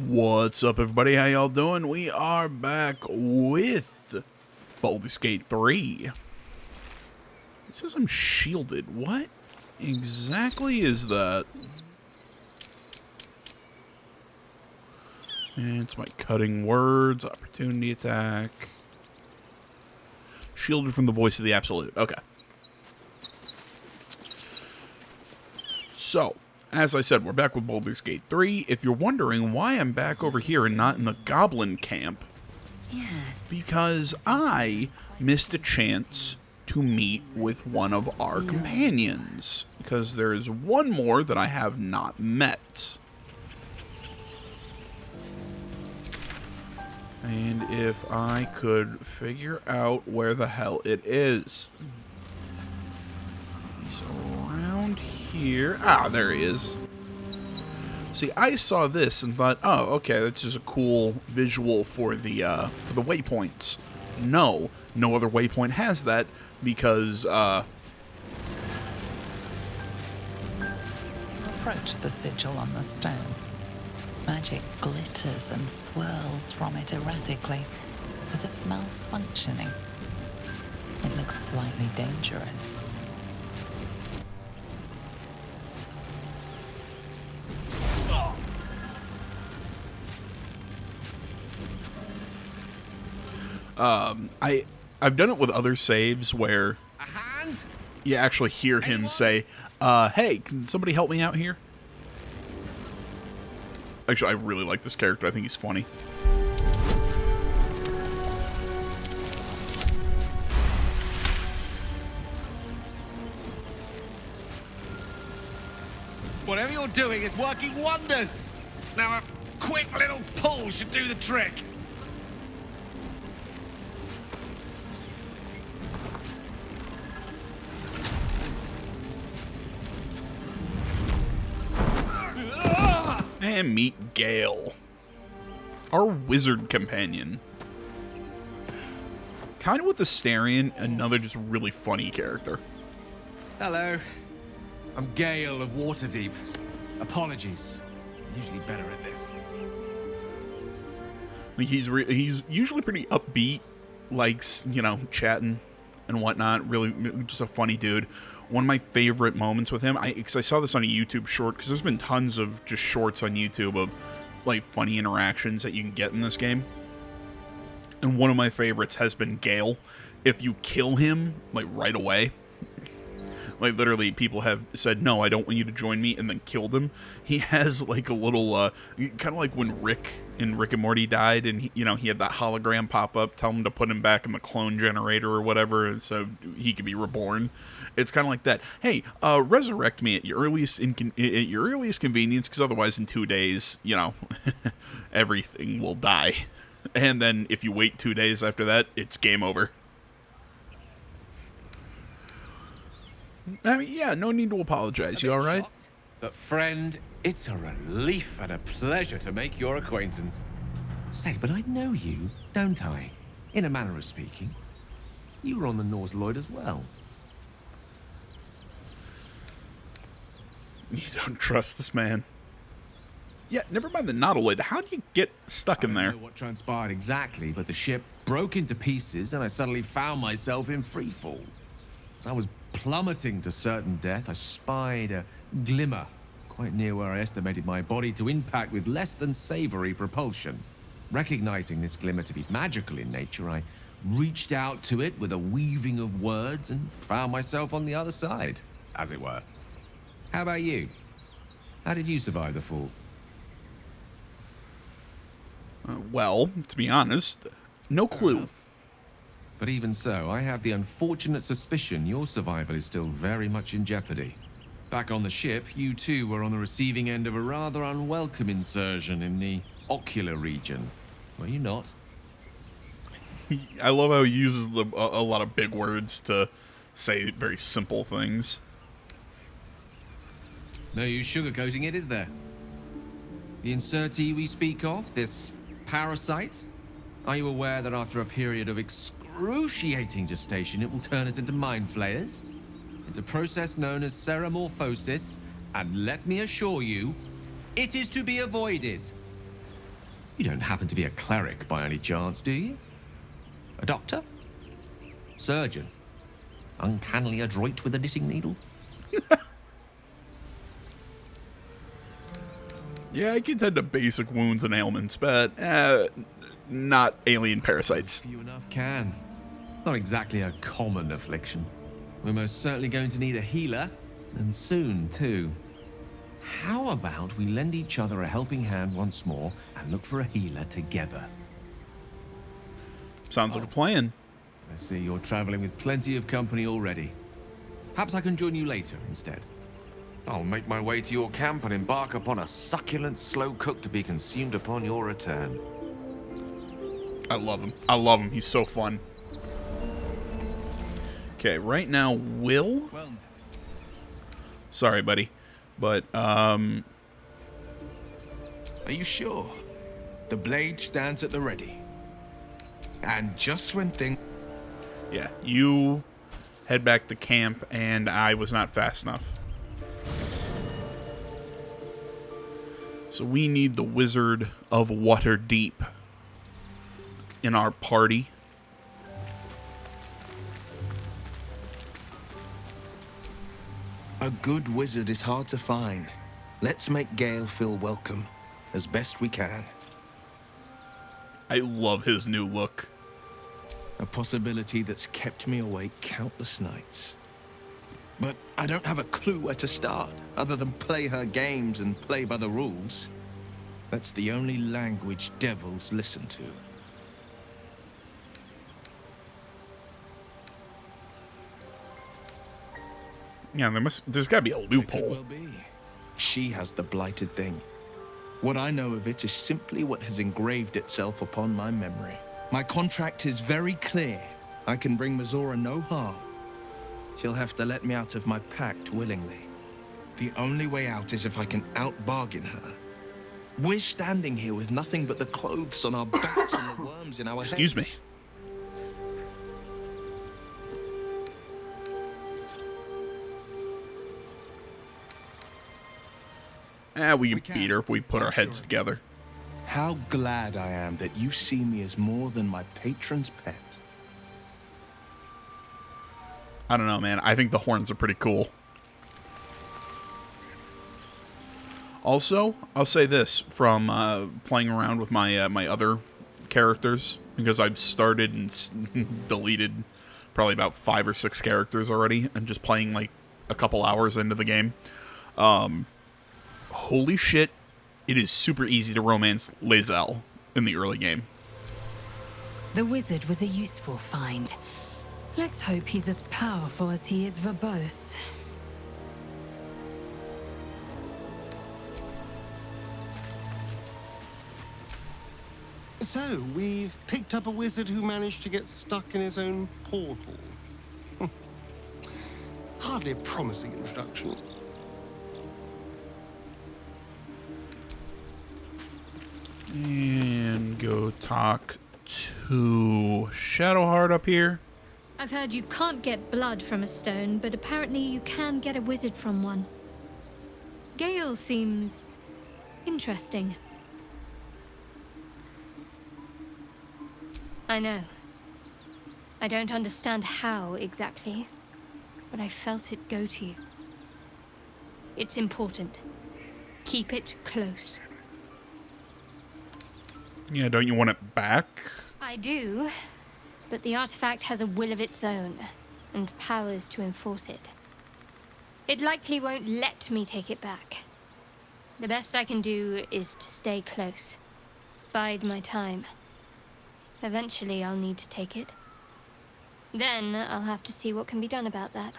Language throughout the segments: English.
What's up, everybody? How y'all doing? We are back with Baldur's Gate 3. It says I'm shielded. What exactly is that? And it's my cutting words, opportunity attack. Shielded from the voice of the absolute. Okay. So, as I said, we're back with Baldur's Gate 3. If you're wondering why I'm back over here and not in the goblin camp, yes, because I missed a chance to meet with one of our companions. Because there is one more that I have not met. And if I could figure out where the hell it is. He's around here. Ah, there he is. See, I saw this and thought, oh, okay, that's just a cool visual for the waypoints. No other waypoint has that because, approach the sigil on the stone. Magic glitters and swirls from it erratically, as if malfunctioning. It looks slightly dangerous. I've done it with other saves where A hand? you actually hear him Anyone? say, hey, can somebody help me out here? Actually, I really like this character. I think he's funny. Whatever you're doing is working wonders. Now a quick little pull should do the trick. And meet Gale, our wizard companion. Kind of with the Starion, another just really funny character. Hello. I'm Gale of Waterdeep. Apologies. Usually better at this. Like he's usually pretty upbeat, likes, you know, chatting and whatnot. Really, just a funny dude. One of my favorite moments with him, because I saw this on a YouTube short, because there's been tons of just shorts on YouTube of like funny interactions that you can get in this game. And one of my favorites has been Gale. If you kill him like right away, like literally people have said, no, I don't want you to join me, and then killed him. He has like a little, kind of like when Rick in Rick and Morty died, and he had that hologram pop up, tell him to put him back in the clone generator or whatever, so he could be reborn. It's kind of like that. Hey, resurrect me at your earliest convenience, because otherwise in 2 days, everything will die. And then if you wait 2 days after that, it's game over. I mean, yeah, no need to apologize. You all right? Shocked? But friend, it's a relief and a pleasure to make your acquaintance. Say, but I know you, don't I? In a manner of speaking. You were on the Norse Lloyd as well. You don't trust this man. Yeah, never mind the Nautiloid. How do you get stuck in I there? don't know what transpired exactly, but the ship broke into pieces and I suddenly found myself in freefall. As I was plummeting to certain death, I spied a glimmer quite near where I estimated my body to impact with less than savory propulsion. Recognizing this glimmer to be magical in nature, I reached out to it with a weaving of words and found myself on the other side, as it were. How about you? How did you survive the fall? Well, to be honest, no clue. But even so, I have the unfortunate suspicion your survival is still very much in jeopardy. Back on the ship, you too were on the receiving end of a rather unwelcome insertion in the ocular region. Were you not? I love how he uses a lot of big words to say very simple things. No use sugarcoating it, is there? The insertee we speak of, this parasite, are you aware that after a period of excruciating gestation, it will turn us into mind flayers? It's a process known as ceramorphosis, and let me assure you, it is to be avoided. You don't happen to be a cleric by any chance, do you? A doctor? Surgeon? Uncannily adroit with a knitting needle? Yeah, I can tend to basic wounds and ailments, but not alien parasites. Few enough can. Not exactly a common affliction. We're most certainly going to need a healer, and soon, too. How about we lend each other a helping hand once more and look for a healer together? Sounds like a plan. I see you're traveling with plenty of company already. Perhaps I can join you later instead. I'll make my way to your camp and embark upon a succulent slow cook to be consumed upon your return. I love him. I love him. He's so fun. Okay, right now, Will? Sorry, buddy. But, Are you sure? The blade stands at the ready. And just when things... yeah, you head back to camp, and I was not fast enough. So we need the Wizard of Waterdeep in our party. A good wizard is hard to find. Let's make Gale feel welcome, as best we can. I love his new look. A possibility that's kept me awake countless nights. But I don't have a clue where to start, other than play her games and play by the rules. That's the only language devils listen to. Yeah, there's gotta be a It could loophole. well be. She has the blighted thing. What I know of it is simply what has engraved itself upon my memory. My contract is very clear. I can bring Mazora no harm. She'll have to let me out of my pact willingly. The only way out is if I can out-bargain her. We're standing here with nothing but the clothes on our backs and the worms in our heads. Excuse me. We can beat her if we put our heads together. How glad I am that you see me as more than my patron's pet. I don't know, man. I think the horns are pretty cool. Also, I'll say this from playing around with my my other characters, because I've started and deleted probably about 5 or 6 characters already, and just playing like a couple hours into the game. Holy shit, it is super easy to romance Lae'zel in the early game. The wizard was a useful find. Let's hope he's as powerful as he is verbose. So, we've picked up a wizard who managed to get stuck in his own portal. Hardly a promising introduction. And go talk to Shadowheart up here. I've heard you can't get blood from a stone, but apparently you can get a wizard from one. Gale seems interesting. I know. I don't understand how exactly, but I felt it go to you. It's important. Keep it close. Yeah, don't you want it back? I do, but the artifact has a will of its own, and powers to enforce it. It likely won't let me take it back. The best I can do is to stay close. Bide my time. Eventually I'll need to take it. Then I'll have to see what can be done about that.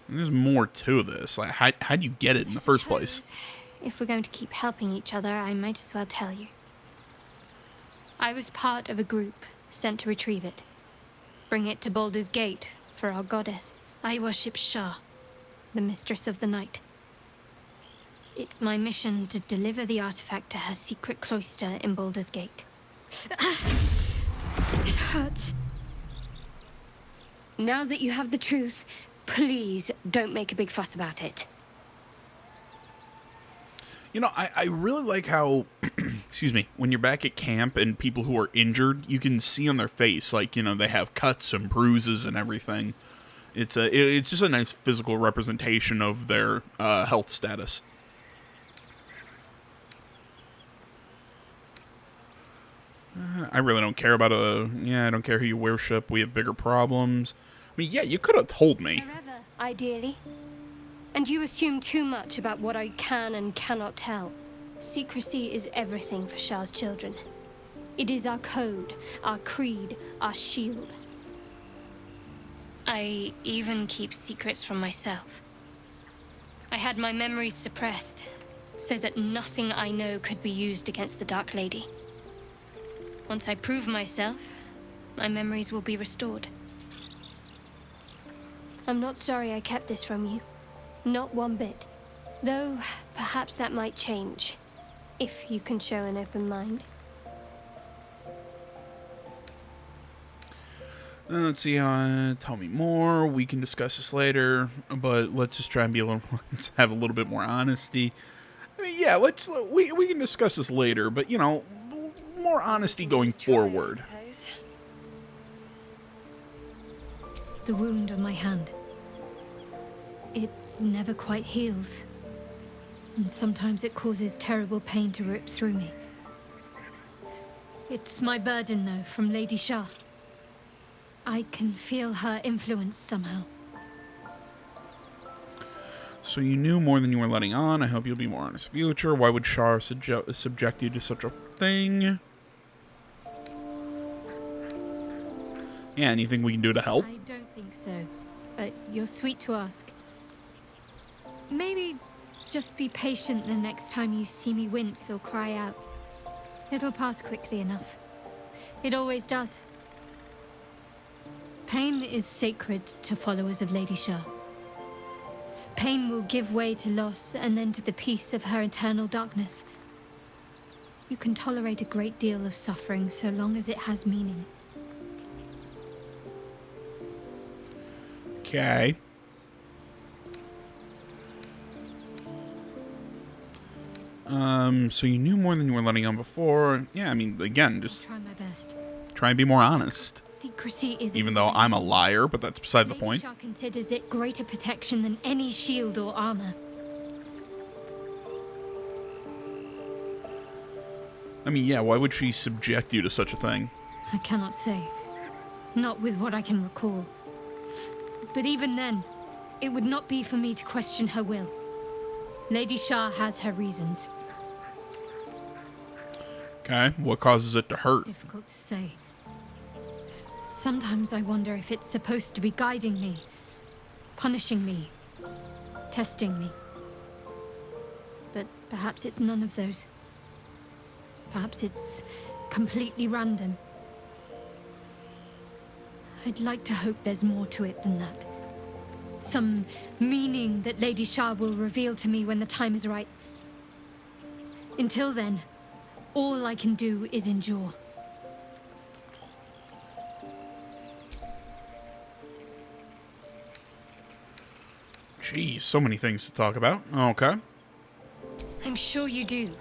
There's more to this. Like, how'd you get it in the first place? If we're going to keep helping each other, I might as well tell you. I was part of a group sent to retrieve it. Bring it to Baldur's Gate for our goddess. I worship Shah, the mistress of the night. It's my mission to deliver the artifact to her secret cloister in Baldur's Gate. It hurts. Now that you have the truth, please don't make a big fuss about it. I really like how, excuse me, when you're back at camp and people who are injured, you can see on their face, like, they have cuts and bruises and everything. It's just a nice physical representation of their health status. I really don't care about I don't care who you worship. We have bigger problems. I mean, yeah, you could have told me. Forever, ideally. And you assume too much about what I can and cannot tell. Secrecy is everything for Shah's children. It is our code, our creed, our shield. I even keep secrets from myself. I had my memories suppressed, so that nothing I know could be used against the Dark Lady. Once I prove myself, my memories will be restored. I'm not sorry I kept this from you. Not one bit. Though, perhaps that might change, if you can show an open mind. Let's see, tell me more. We can discuss this later, but let's just try and be let's have a little bit more honesty. I mean, yeah, we can discuss this later, but, more honesty going forward. The wound on my hand. It never quite heals. And sometimes it causes terrible pain to rip through me. It's my burden, though, from Lady Shah. I can feel her influence somehow. So you knew more than you were letting on. I hope you'll be more honest in the future. Why would Shah subject you to such a thing? Yeah, anything we can do to help? I don't think so, but you're sweet to ask. Maybe just be patient the next time you see me wince or cry out. It'll pass quickly enough. It always does. Pain is sacred to followers of Lady Shah. Pain will give way to loss and then to the peace of her eternal darkness. You can tolerate a great deal of suffering so long as it has meaning. Okay. So you knew more than you were letting on before. Yeah, I mean, again, just Try my best. try and be more honest. Secrecy is Even though I'm a liar, but that's beside the Lady point. Shah considers it greater protection than any shield or armor. I mean, yeah, why would she subject you to such a thing? I cannot say. Not with what I can recall. But even then, it would not be for me to question her will. Lady Shah has her reasons. Okay, what causes it to hurt? Difficult to say. Sometimes I wonder if it's supposed to be guiding me, punishing me, testing me. But perhaps it's none of those. Perhaps it's completely random. I'd like to hope there's more to it than that. Some meaning that Lady Shah will reveal to me when the time is right. Until then, all I can do is endure. Jeez, so many things to talk about. Okay. I'm sure you do.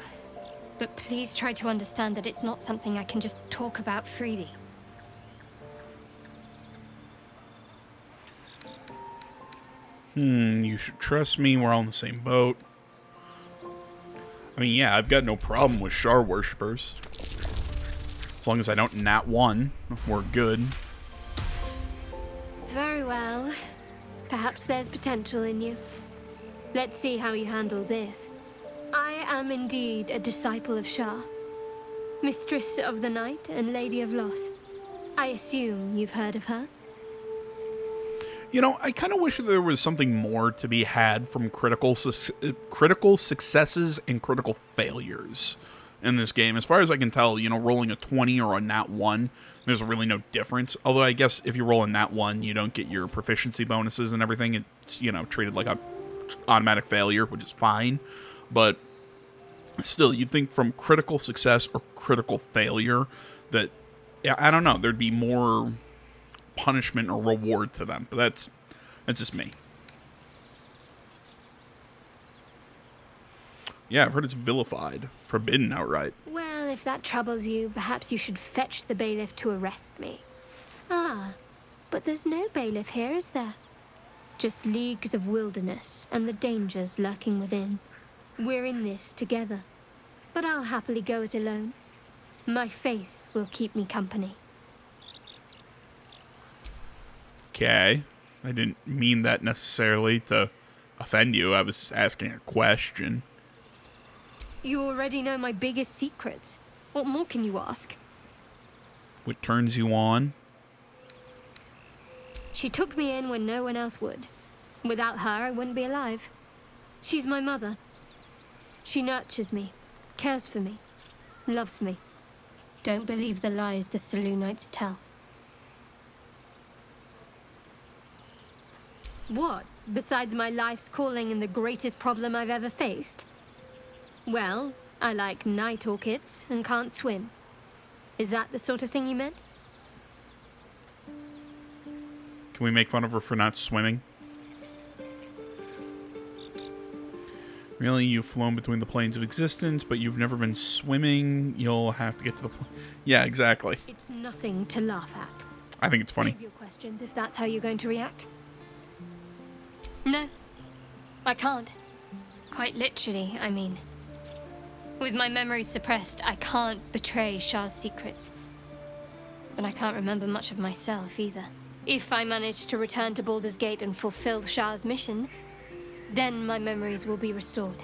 But please try to understand that it's not something I can just talk about freely. You should trust me. We're all in the same boat. I mean, yeah, I've got no problem with Shar worshippers. As long as I don't nat one, we're good. Very well. Perhaps there's potential in you. Let's see how you handle this. I am indeed a disciple of Shah. Mistress of the Night and Lady of Loss. I assume you've heard of her? I kind of wish that there was something more to be had from critical successes and critical failures in this game. As far as I can tell, rolling a 20 or a nat 1, there's really no difference. Although I guess if you roll a nat 1, you don't get your proficiency bonuses and everything. It's, treated like a automatic failure, which is fine. But still, you'd think from critical success or critical failure that, I don't know, there'd be more punishment or reward to them. But that's just me. Yeah, I've heard it's vilified. Forbidden outright. Well, if that troubles you, perhaps you should fetch the bailiff to arrest me. Ah, but there's no bailiff here, is there? Just leagues of wilderness and the dangers lurking within. We're in this together. But I'll happily go it alone. My faith will keep me company. Okay. I didn't mean that necessarily to offend you. I was asking a question. You already know my biggest secrets. What more can you ask? What turns you on? She took me in when no one else would. Without her, I wouldn't be alive. She's my mother. She nurtures me, cares for me, loves me. Don't believe the lies the Selûnites tell. What, besides my life's calling and the greatest problem I've ever faced? Well, I like night orchids and can't swim. Is that the sort of thing you meant? Can we make fun of her for not swimming? Really, you've flown between the planes of existence, but you've never been swimming. You'll have to get to the plane. Yeah, exactly. It's nothing to laugh at. I think it's funny. Save your questions if that's how you're going to react. No, I can't. Quite literally, I mean. With my memories suppressed, I can't betray Shah's secrets. But I can't remember much of myself either. If I manage to return to Baldur's Gate and fulfill Shah's mission, then my memories will be restored.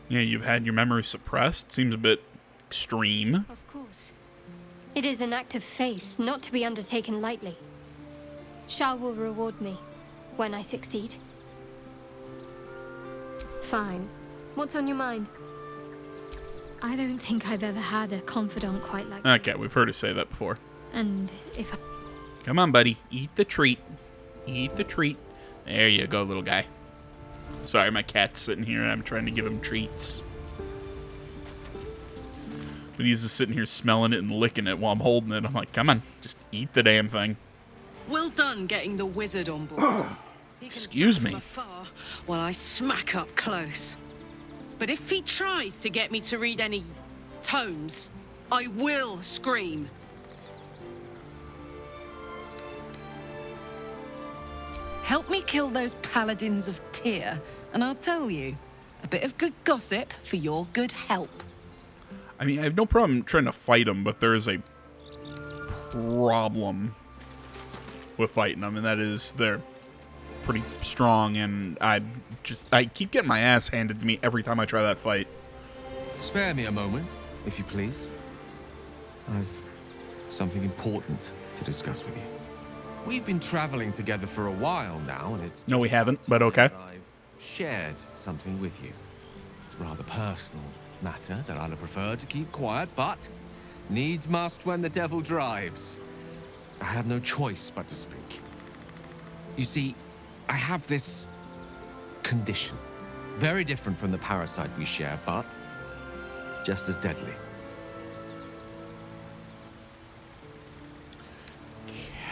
Yeah, you've had your memory suppressed. Seems a bit extreme. Of course. It is an act of faith, not to be undertaken lightly. Shah will reward me when I succeed. Fine. What's on your mind? I don't think I've ever had a confidant quite like that. Okay, we've heard her say that before. And if I... Come on, buddy. Eat the treat. Eat the treat. There you go, little guy. Sorry, my cat's sitting here and I'm trying to give him treats. But he's just sitting here smelling it and licking it while I'm holding it. I'm like, come on, just eat the damn thing. Well done getting the wizard on board. He can Excuse see me. from afar while I smack up close. But if he tries to get me to read any tomes, I will scream. Help me kill those paladins of Tyr, and I'll tell you, a bit of good gossip for your good help. I mean, I have no problem trying to fight them, but there is a problem with fighting them, and that is they're pretty strong, and I keep getting my ass handed to me every time I try that fight. Spare me a moment, if you please. I've something important to discuss with you. We've been traveling together for a while now, and it's... No, we just haven't, about but time okay. that I've shared something with you. It's a rather personal matter that I'd have preferred to keep quiet, but needs must when the devil drives. I have no choice but to speak. You see, I have this condition. Very different from the parasite we share, but just as deadly.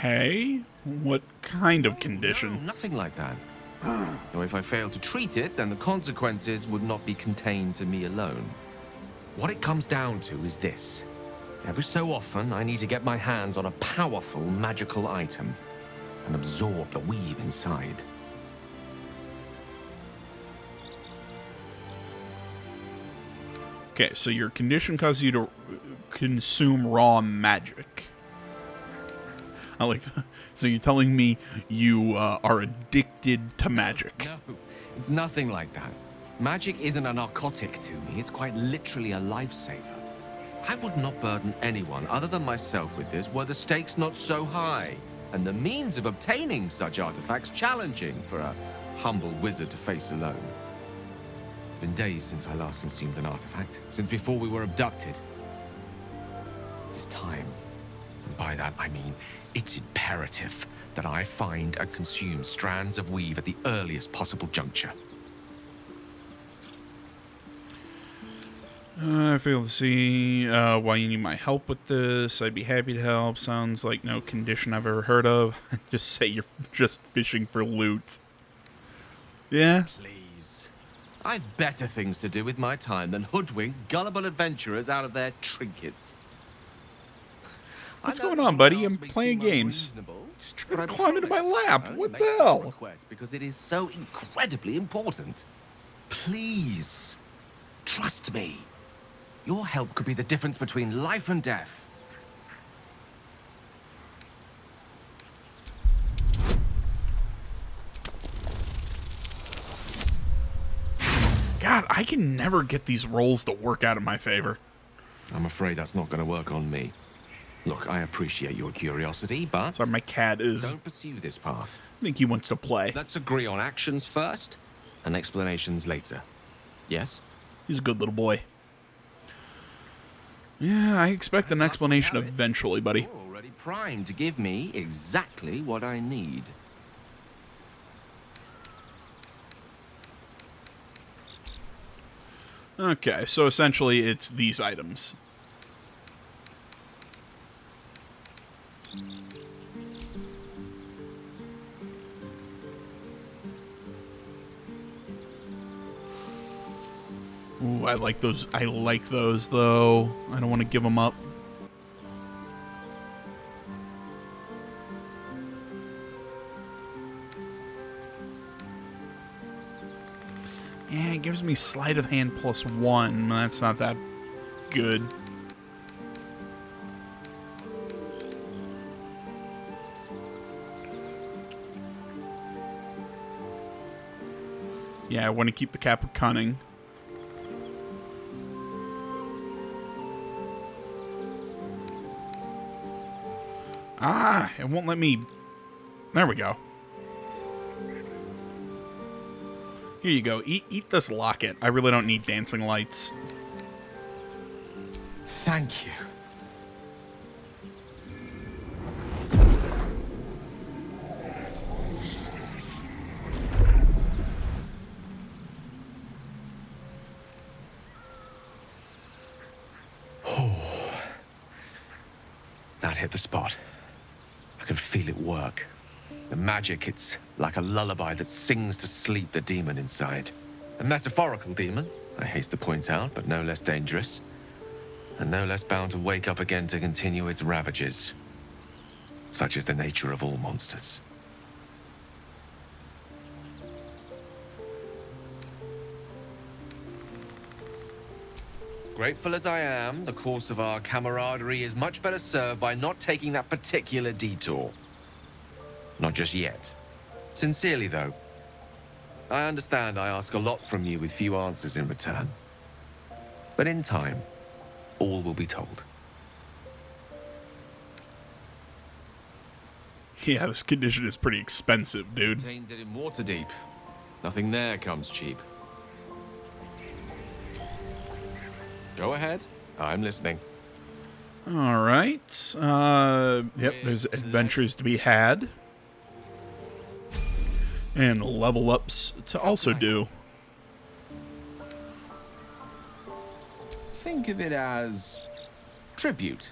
Okay, what kind of No, condition? nothing like that. Now, if I fail to treat it, then the consequences would not be contained to me alone. What it comes down to is this. Every so often, I need to get my hands on a powerful magical item and absorb the weave inside. Okay, so your condition causes you to consume raw magic. I like. So you're telling me you are addicted to magic? No, it's nothing like that. Magic isn't a narcotic to me. It's quite literally a lifesaver. I would not burden anyone other than myself with this were the stakes not so high, and the means of obtaining such artifacts challenging for a humble wizard to face alone. It's been days since I last consumed an artifact, since before we were abducted. It is time. And by that I mean, it's imperative that I find and consume strands of weave at the earliest possible juncture. I fail to see why you need my help with this. I'd be happy to help. Sounds like no condition I've ever heard of. Just say you're just fishing for loot. Yeah? Please, Please. I've better things to do with my time than hoodwink gullible adventurers out of their trinkets. What's going on, buddy? I'm playing games. He's trying to climb into my lap. What the hell? Because it is so incredibly important. Please, trust me. Your help could be the difference between life and death. God, I can never get these rolls to work out in my favor. I'm afraid that's not going to work on me. Look, I appreciate your curiosity, but... Sorry, my cat is... Don't pursue this path. I think he wants to play. Let's agree on actions first, and explanations later. Yes? He's a good little boy. Yeah, I expect an explanation eventually, buddy. You're already primed to give me exactly what I need. Okay, so essentially it's these items. Ooh, I like those. I like those, though. I don't want to give them up. Yeah, it gives me sleight of hand +1. That's not that good. Yeah, I want to keep the cap of cunning. Ah, it won't let me... There we go. Here you go. Eat this locket. I really don't need dancing lights. Thank you. That hit the spot. I can feel it work. The magic, it's like a lullaby that sings to sleep the demon inside. A metaphorical demon, I haste to point out, but no less dangerous. And no less bound to wake up again to continue its ravages. Such is the nature of all monsters. Grateful as I am, the course of our camaraderie is much better served by not taking that particular detour. Not just yet. Sincerely, though. I understand I ask a lot from you with few answers in return. But in time, all will be told. Yeah, this condition is pretty expensive, dude. Contained it in Waterdeep. Nothing there comes cheap. Go ahead. I'm listening. All right. Yep, there's adventures to be had. And level ups to also do. Think of it as tribute.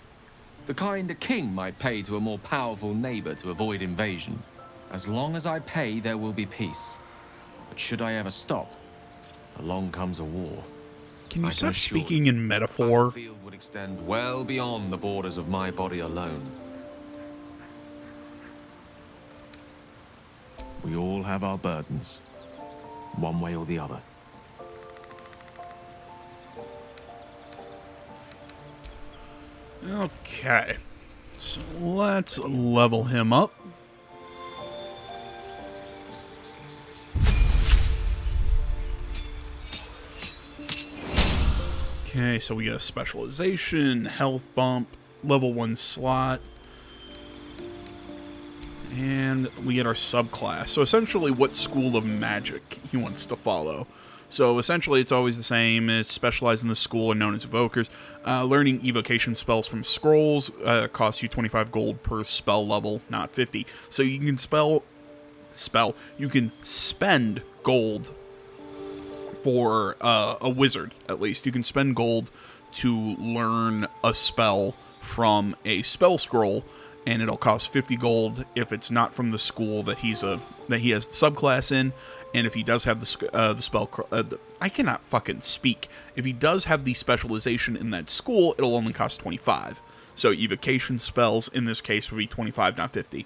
The kind a king might pay to a more powerful neighbor to avoid invasion. As long as I pay, there will be peace. But should I ever stop, along comes a war. Can you I stop assure you, speaking in metaphor? The field would extend well beyond the borders of my body alone. We all have our burdens, one way or the other. Okay. So let's level him up. Okay, so we got a specialization, health bump, level 1 slot, and we get our subclass. So essentially what school of magic he wants to follow. So essentially it's always the same. It's specialized in the school and known as evokers. Learning evocation spells from scrolls costs you 25 gold per spell level, not 50. So you can you can spend gold for a wizard, at least. You can spend gold to learn a spell from a spell scroll, and it'll cost 50 gold if it's not from the school that he has subclass in, And if he does have the spell, I cannot fucking speak. If he does have the specialization in that school, it'll only cost 25. So evocation spells in this case would be 25, not 50.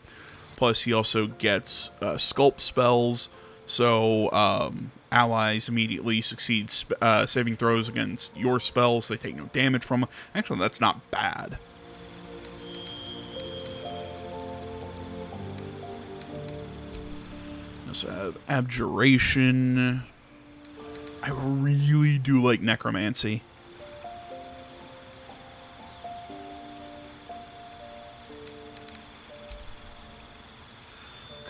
Plus, he also gets sculpt spells, so allies immediately succeed saving throws against your spells. They take no damage from them. Actually, that's not bad. We also have Abjuration. I really do like Necromancy.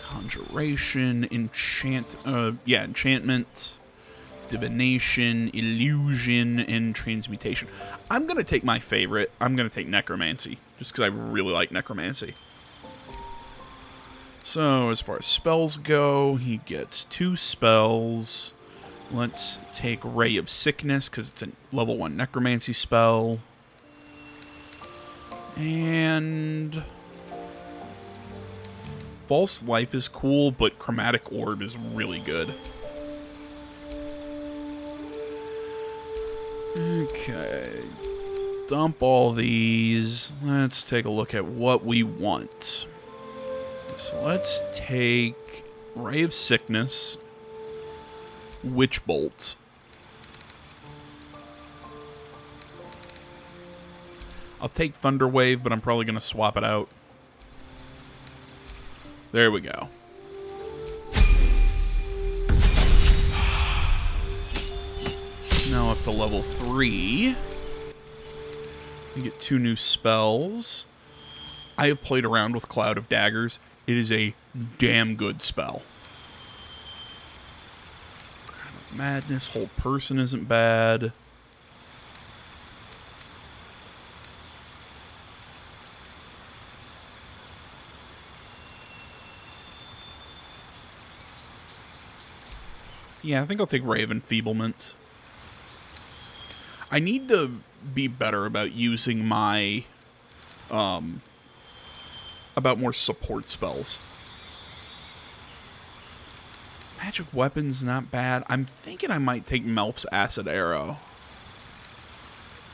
Conjuration, enchantment, divination, illusion, and transmutation. I'm going to take my favorite. I'm going to take Necromancy, just because I really like Necromancy. So, as far as spells go, he gets 2 spells. Let's take Ray of Sickness, because it's a level 1 Necromancy spell. And False Life is cool, but Chromatic Orb is really good. Okay. Dump all these. Let's take a look at what we want. So let's take Ray of Sickness, Witch Bolt. I'll take Thunder Wave, but I'm probably going to swap it out. There we go. Now up to level 3. We get 2 new spells. I have played around with Cloud of Daggers. It is a damn good spell. Crown of Madness, Whole Person isn't bad. Yeah, I think I'll take Ray Enfeeblement. I need to be better about using my, about more support spells. Magic Weapon's not bad. I'm thinking I might take Melf's Acid Arrow.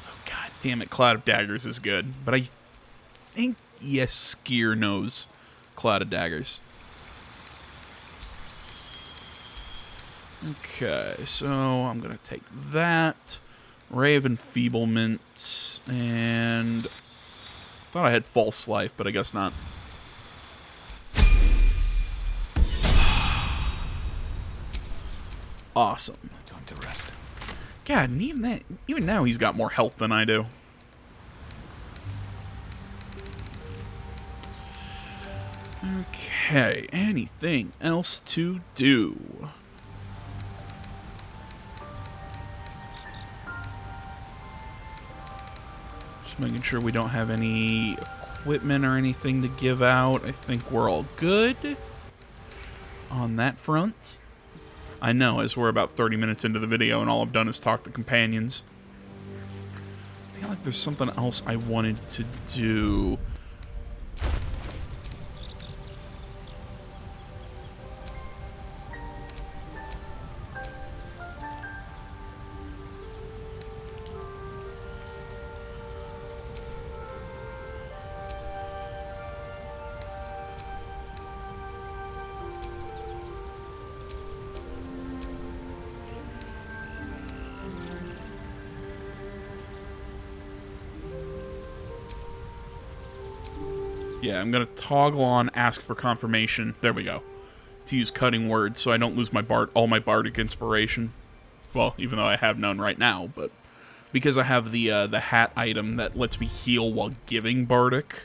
Oh, God damn it, Cloud of Daggers is good. But I think Skier knows Cloud of Daggers. Okay, so I'm going to take that. Ray of Enfeeblement, and thought I had False Life, but I guess not. Awesome. Time to rest. God, and even now he's got more health than I do. Okay, anything else to do? Just making sure we don't have any equipment or anything to give out. I think we're all good on that front. I know, as we're about 30 minutes into the video and all I've done is talk to companions. I feel like there's something else I wanted to do. Yeah, I'm going to toggle on Ask for Confirmation. There we go. To use cutting words so I don't lose my all my bardic inspiration. Well, even though I have none right now, but because I have the hat item that lets me heal while giving bardic.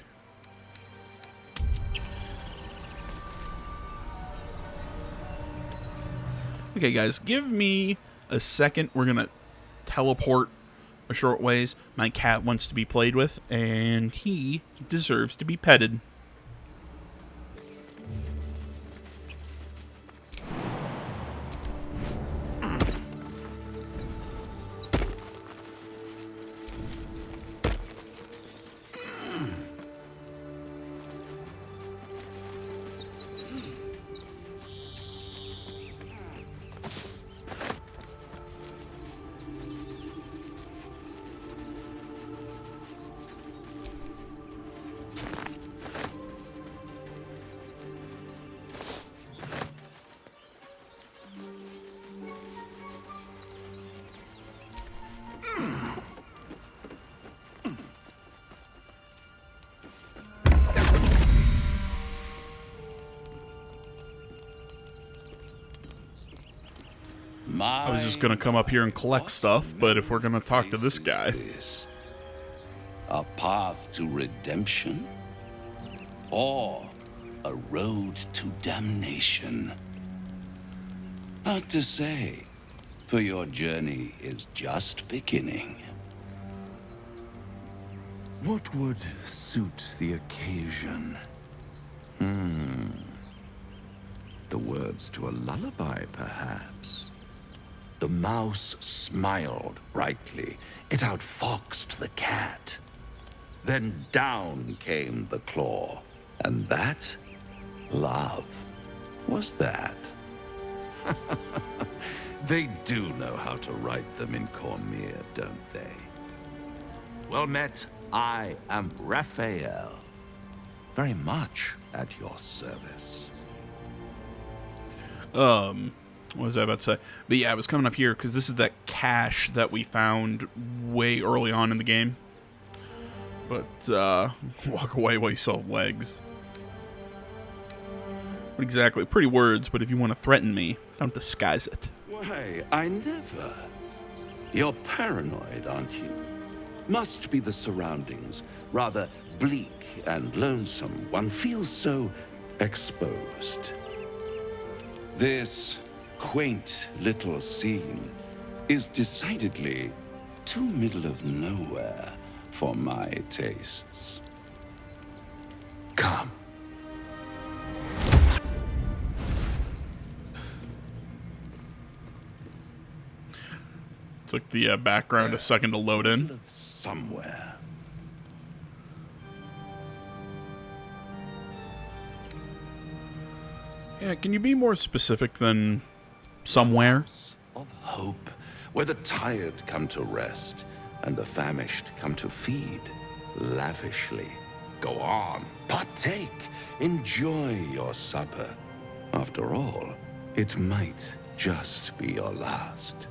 Okay, guys, give me a second. We're going to teleport a short ways. My cat wants to be played with, and he deserves to be petted. I was just gonna come up here and collect stuff, but if we're gonna talk to this guy... A path to redemption? Or a road to damnation? Hard to say, for your journey is just beginning. What would suit the occasion? The words to a lullaby, perhaps. The mouse smiled brightly. It outfoxed the cat. Then down came the claw. And that, love, was that. They do know how to write them in Cormier, don't they? Well met, I am Raphael. Very much at your service. What was I about to say? But yeah, I was coming up here because this is that cache that we found way early on in the game. But, walk away while you still have legs. What exactly? Pretty words, but if you want to threaten me, don't disguise it. Why, I never. You're paranoid, aren't you? Must be the surroundings. Rather bleak and lonesome. One feels so exposed. This quaint little scene is decidedly too middle of nowhere for my tastes. Come. Took the background a second to load in. Somewhere. Yeah, can you be more specific than somewhere? Of hope, where the tired come to rest and the famished come to feed lavishly. Go on, partake, enjoy your supper. After all, it might just be your last.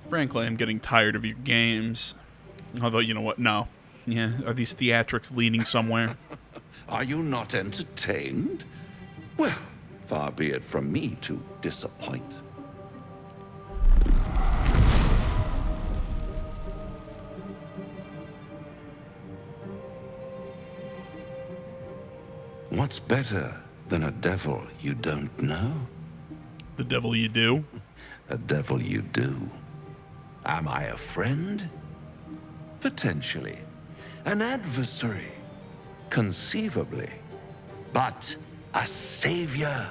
Frankly, I'm getting tired of your games. Although, you know what? No. Yeah, are these theatrics leading somewhere? Are you not entertained? Well, far be it from me to disappoint. What's better than a devil you don't know? The devil you do? A devil you do. Am I a friend? Potentially. An adversary? Conceivably. But a savior?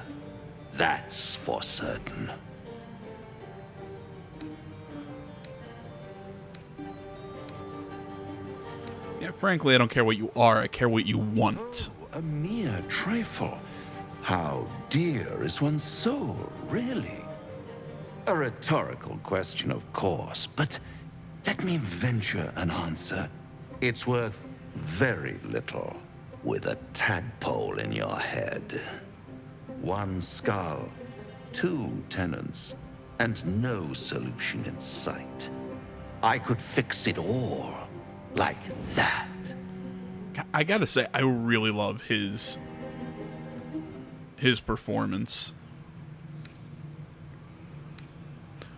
That's for certain. Yeah, frankly, I don't care what you are. I care what you want. A mere trifle. How dear is one's soul, really? A rhetorical question, of course, but let me venture an answer. It's worth very little with a tadpole in your head. One skull, two tenants, and no solution in sight. I could fix it all like that. I gotta say, I really love his performance.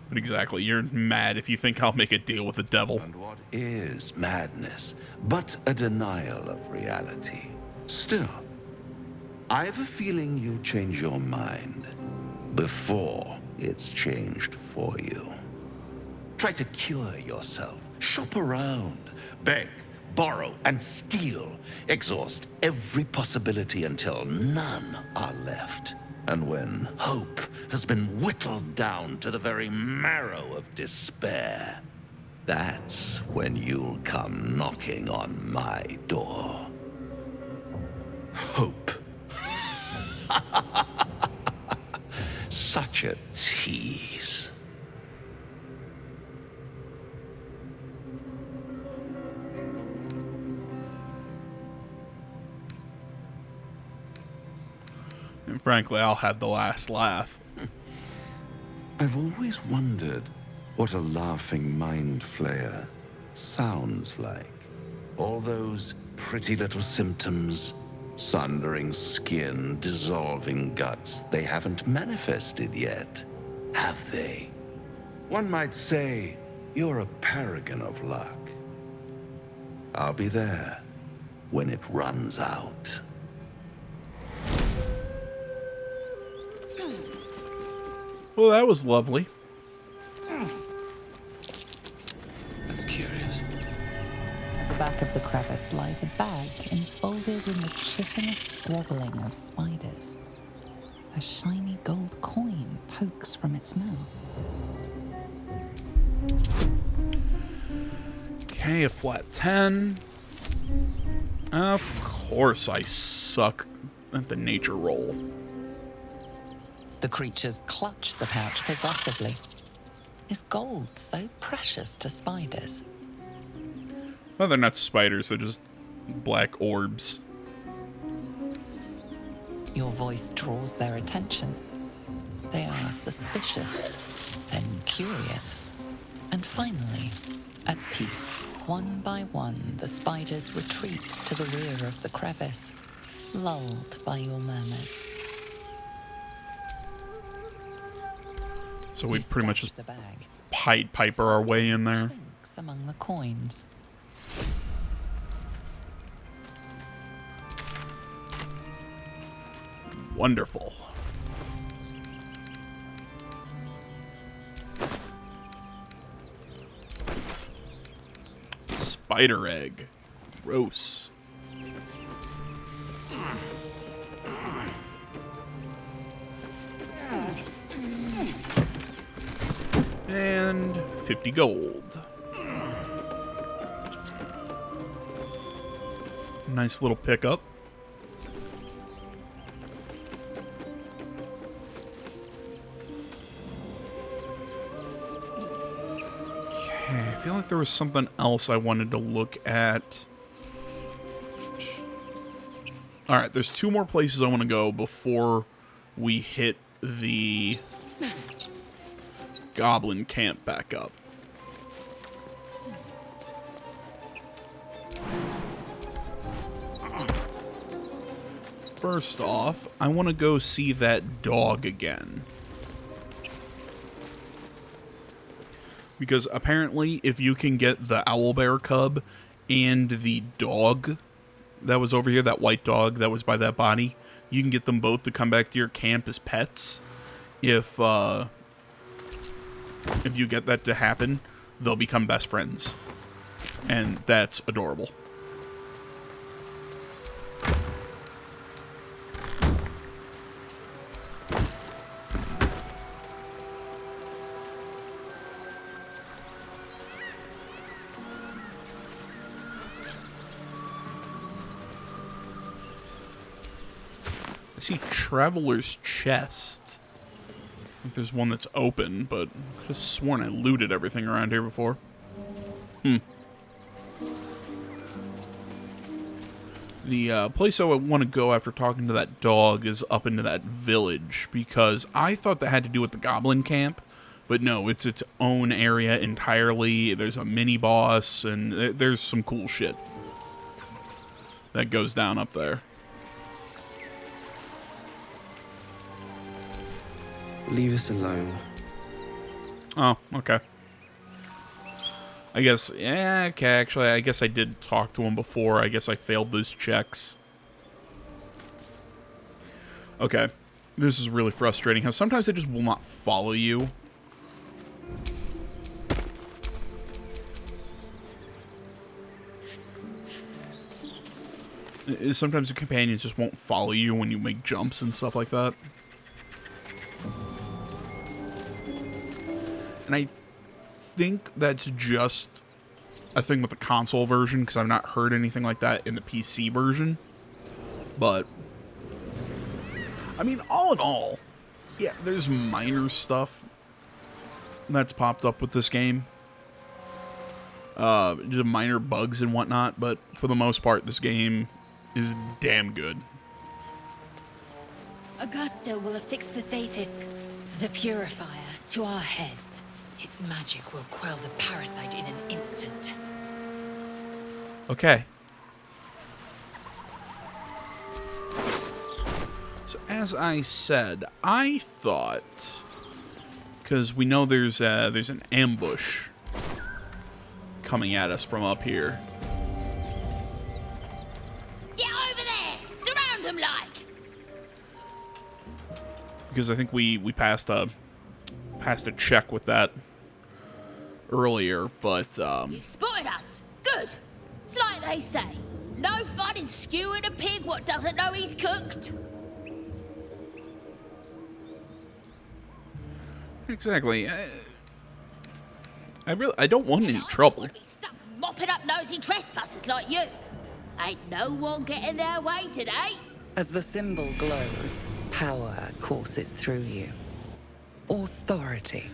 But exactly, you're mad if you think I'll make a deal with the devil. And what is madness but a denial of reality? Still, I have a feeling you'll change your mind before it's changed for you. Try to cure yourself. Shop around. Beg, borrow, and steal. Exhaust every possibility until none are left. And when hope has been whittled down to the very marrow of despair, that's when you'll come knocking on my door. Hope. Such a tease. And frankly, I'll have the last laugh. I've always wondered what a laughing mind flayer sounds like. All those pretty little symptoms, Sundering skin, dissolving guts, they haven't manifested yet, have they? One might say you're a paragon of luck. I'll be there when it runs out. Well, that was lovely. That's curious. At the back of the crevice lies a bag enfolded in the chitinous squabbling of spiders. A shiny gold coin pokes from its mouth. Okay, a flat 10. Of course I suck at the nature roll. The creatures clutch the pouch possessively. Is gold so precious to spiders? Well, they're not spiders, they're just black orbs. Your voice draws their attention. They are suspicious, then curious, and finally, at peace. One by one, the spiders retreat to the rear of the crevice, lulled by your murmurs. So we You pretty much stash just the bag. Pied Piper our way in there. Clinks among the coins. Wonderful. Spider egg. Gross. And 50 gold. Nice little pickup. Okay, I feel like there was something else I wanted to look at. Alright, there's 2 more places I want to go before we hit the goblin camp back up. First off, I want to go see that dog again. Because apparently, if you can get the owlbear cub and the dog that was over here, that white dog that was by that body, you can get them both to come back to your camp as pets. If you get that to happen, they'll become best friends. And that's adorable. I see Traveler's Chest. I think there's one that's open, but I could have sworn I looted everything around here before. The place I would want to go after talking to that dog is up into that village, because I thought that had to do with the goblin camp, but no, it's its own area entirely. There's a mini-boss, and there's some cool shit that goes down up there. Leave us alone. Oh, okay. I guess, yeah, okay, actually, I guess I did talk to him before. I guess I failed those checks. Okay. This is really frustrating, how sometimes they just will not follow you. Sometimes the companions just won't follow you when you make jumps and stuff like that. And I think that's just a thing with the console version, because I've not heard anything like that in the PC version. But, I mean, all in all, yeah, there's minor stuff that's popped up with this game. Just minor bugs and whatnot, but for the most part, this game is damn good. Augusta will affix the Zaphisk, the purifier, to our heads. Its magic will quell the parasite in an instant. as I said, I thought, because we know there's an ambush coming at us from up here. Get over there! Surround him like! Because I think we passed a check with that earlier, but You've spotted us. Good. It's like they say. No fun in skewing a pig what doesn't know he's cooked. exactly. I don't want any trouble. Be stuck mopping up nosy trespassers like you. Ain't no one getting their way today. As the symbol glows, power courses through you. Authority.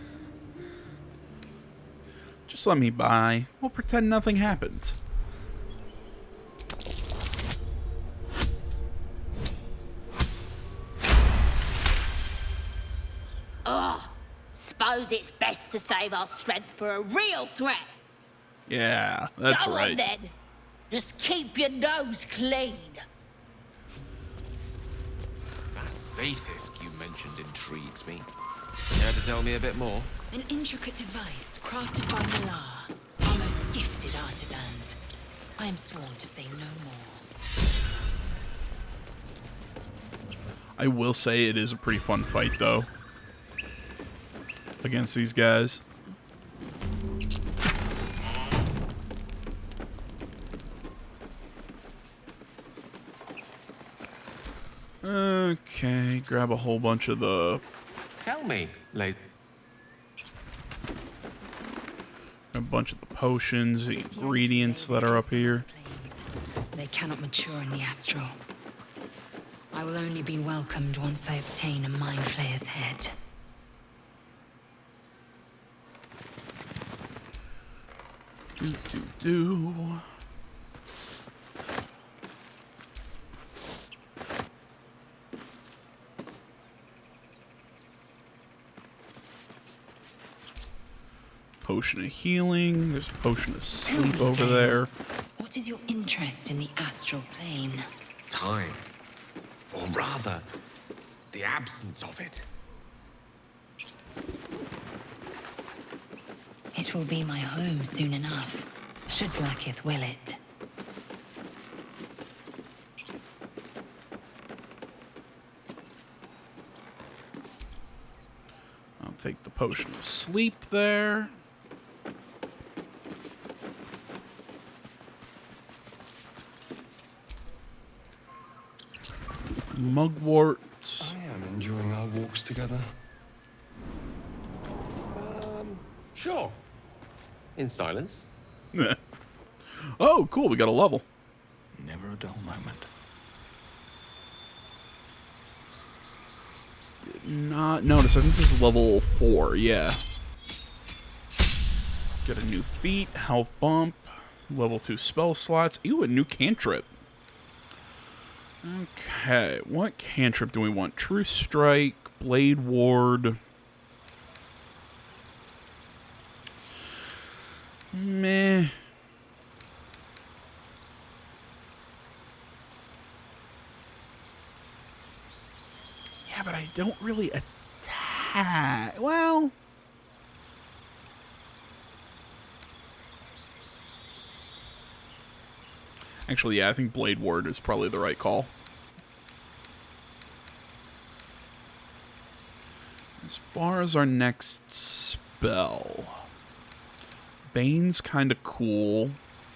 Just let me by. We'll pretend nothing happened. Suppose it's best to save our strength for a real threat. Yeah, that's Go right. on then. Just keep your nose clean. That Zaithisk you mentioned intrigues me. Care to tell me a bit more? An intricate device crafted by Malar, our most gifted artisans. I am sworn to say no more. I will say it is a pretty fun fight, though, against these guys. Okay, grab a whole bunch of the... Tell me, lady. A bunch of the potions, the ingredients that are up here. Please. They cannot mature in the astral. I will only be welcomed once I obtain a Mind Flayer's head. Do. Potion of healing. There's a potion of sleep over there. What is your interest in the astral plane? Time. Or rather, the absence of it. It will be my home soon enough, should Blackith will it. I'll take the potion of sleep there. Mugwort. I am enjoying our walks together. Sure. In silence. Oh, cool. We got a level. Never a dull moment. Did not notice. I think this is level 4. Yeah. Get a new feat. Health bump. Level 2 spell slots. Ew, a new cantrip. Okay. What cantrip do we want? True Strike. Blade Ward. Meh. Yeah, but I don't really attack. Well, actually, yeah, I think Blade Ward is probably the right call. As far as our next spell, Bane's kind of cool.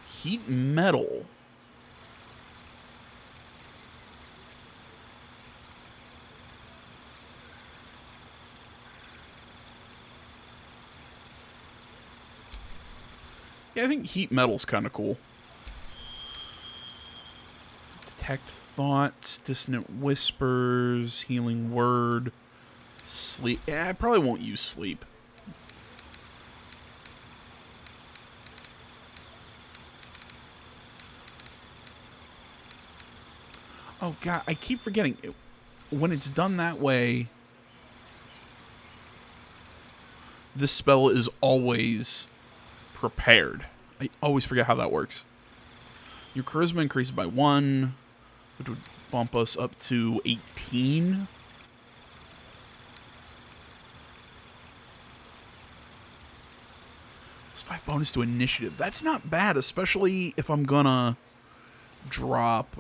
Heat Metal. Yeah, I think Heat Metal's kind of cool. Detect Thoughts, Dissonant Whispers, Healing Word, Sleep. Yeah, I probably won't use Sleep. Oh, God, I keep forgetting. When it's done that way, this spell is always prepared. I always forget how that works. Your charisma increases by 1, which would bump us up to 18. +5 bonus to initiative. That's not bad, especially if I'm gonna drop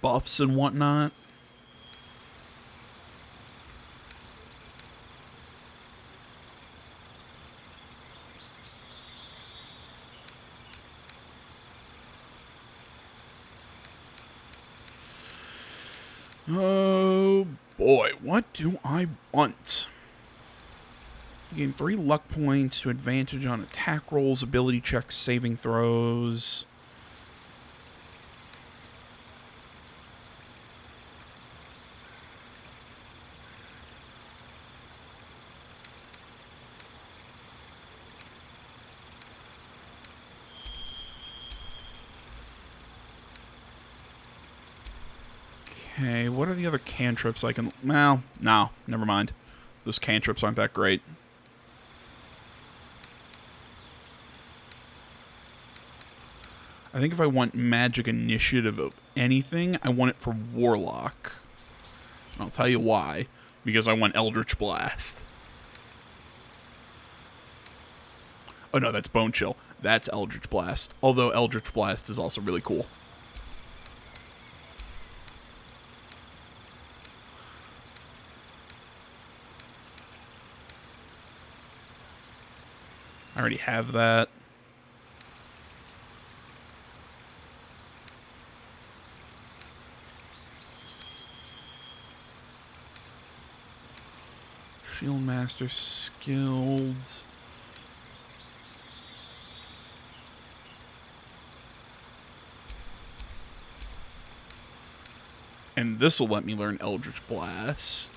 buffs and whatnot. Oh boy, what do I want? You gain 3 luck points to advantage on attack rolls, ability checks, saving throws. Okay, what are the other cantrips I can... Well, no, never mind. Those cantrips aren't that great. I think if I want magic initiative of anything, I want it for Warlock. And I'll tell you why. Because I want Eldritch Blast. Oh no, that's Bone Chill. That's Eldritch Blast. Although Eldritch Blast is also really cool. I already have that. Shield Master skilled. And this will let me learn Eldritch Blast.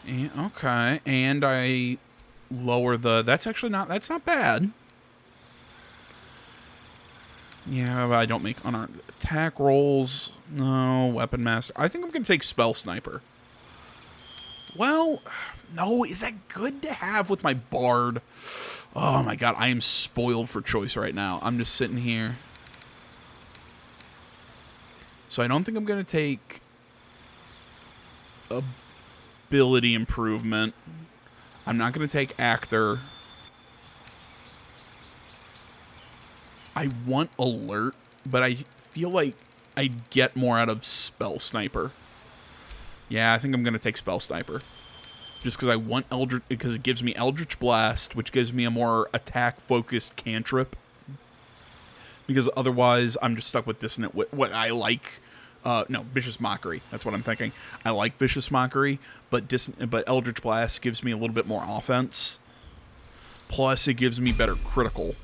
And, okay, and I lower the... That's actually not... That's not bad. Yeah, but I don't make unarmed attack rolls. No, Weapon Master. I think I'm going to take Spell Sniper. Well, no, is that good to have with my Bard? Oh my god, I am spoiled for choice right now. I'm just sitting here. So I don't think I'm going to take ability improvement. I'm not going to take Actor. I want Alert, but I feel like I'd get more out of Spell Sniper. Yeah, I think I'm going to take Spell Sniper. Just because I want Eldritch, because it gives me Eldritch Blast, which gives me a more attack-focused cantrip. Because otherwise, I'm just stuck with Dissonant, what I like. No, Vicious Mockery. That's what I'm thinking. I like Vicious Mockery, but Eldritch Blast gives me a little bit more offense. Plus, it gives me better critical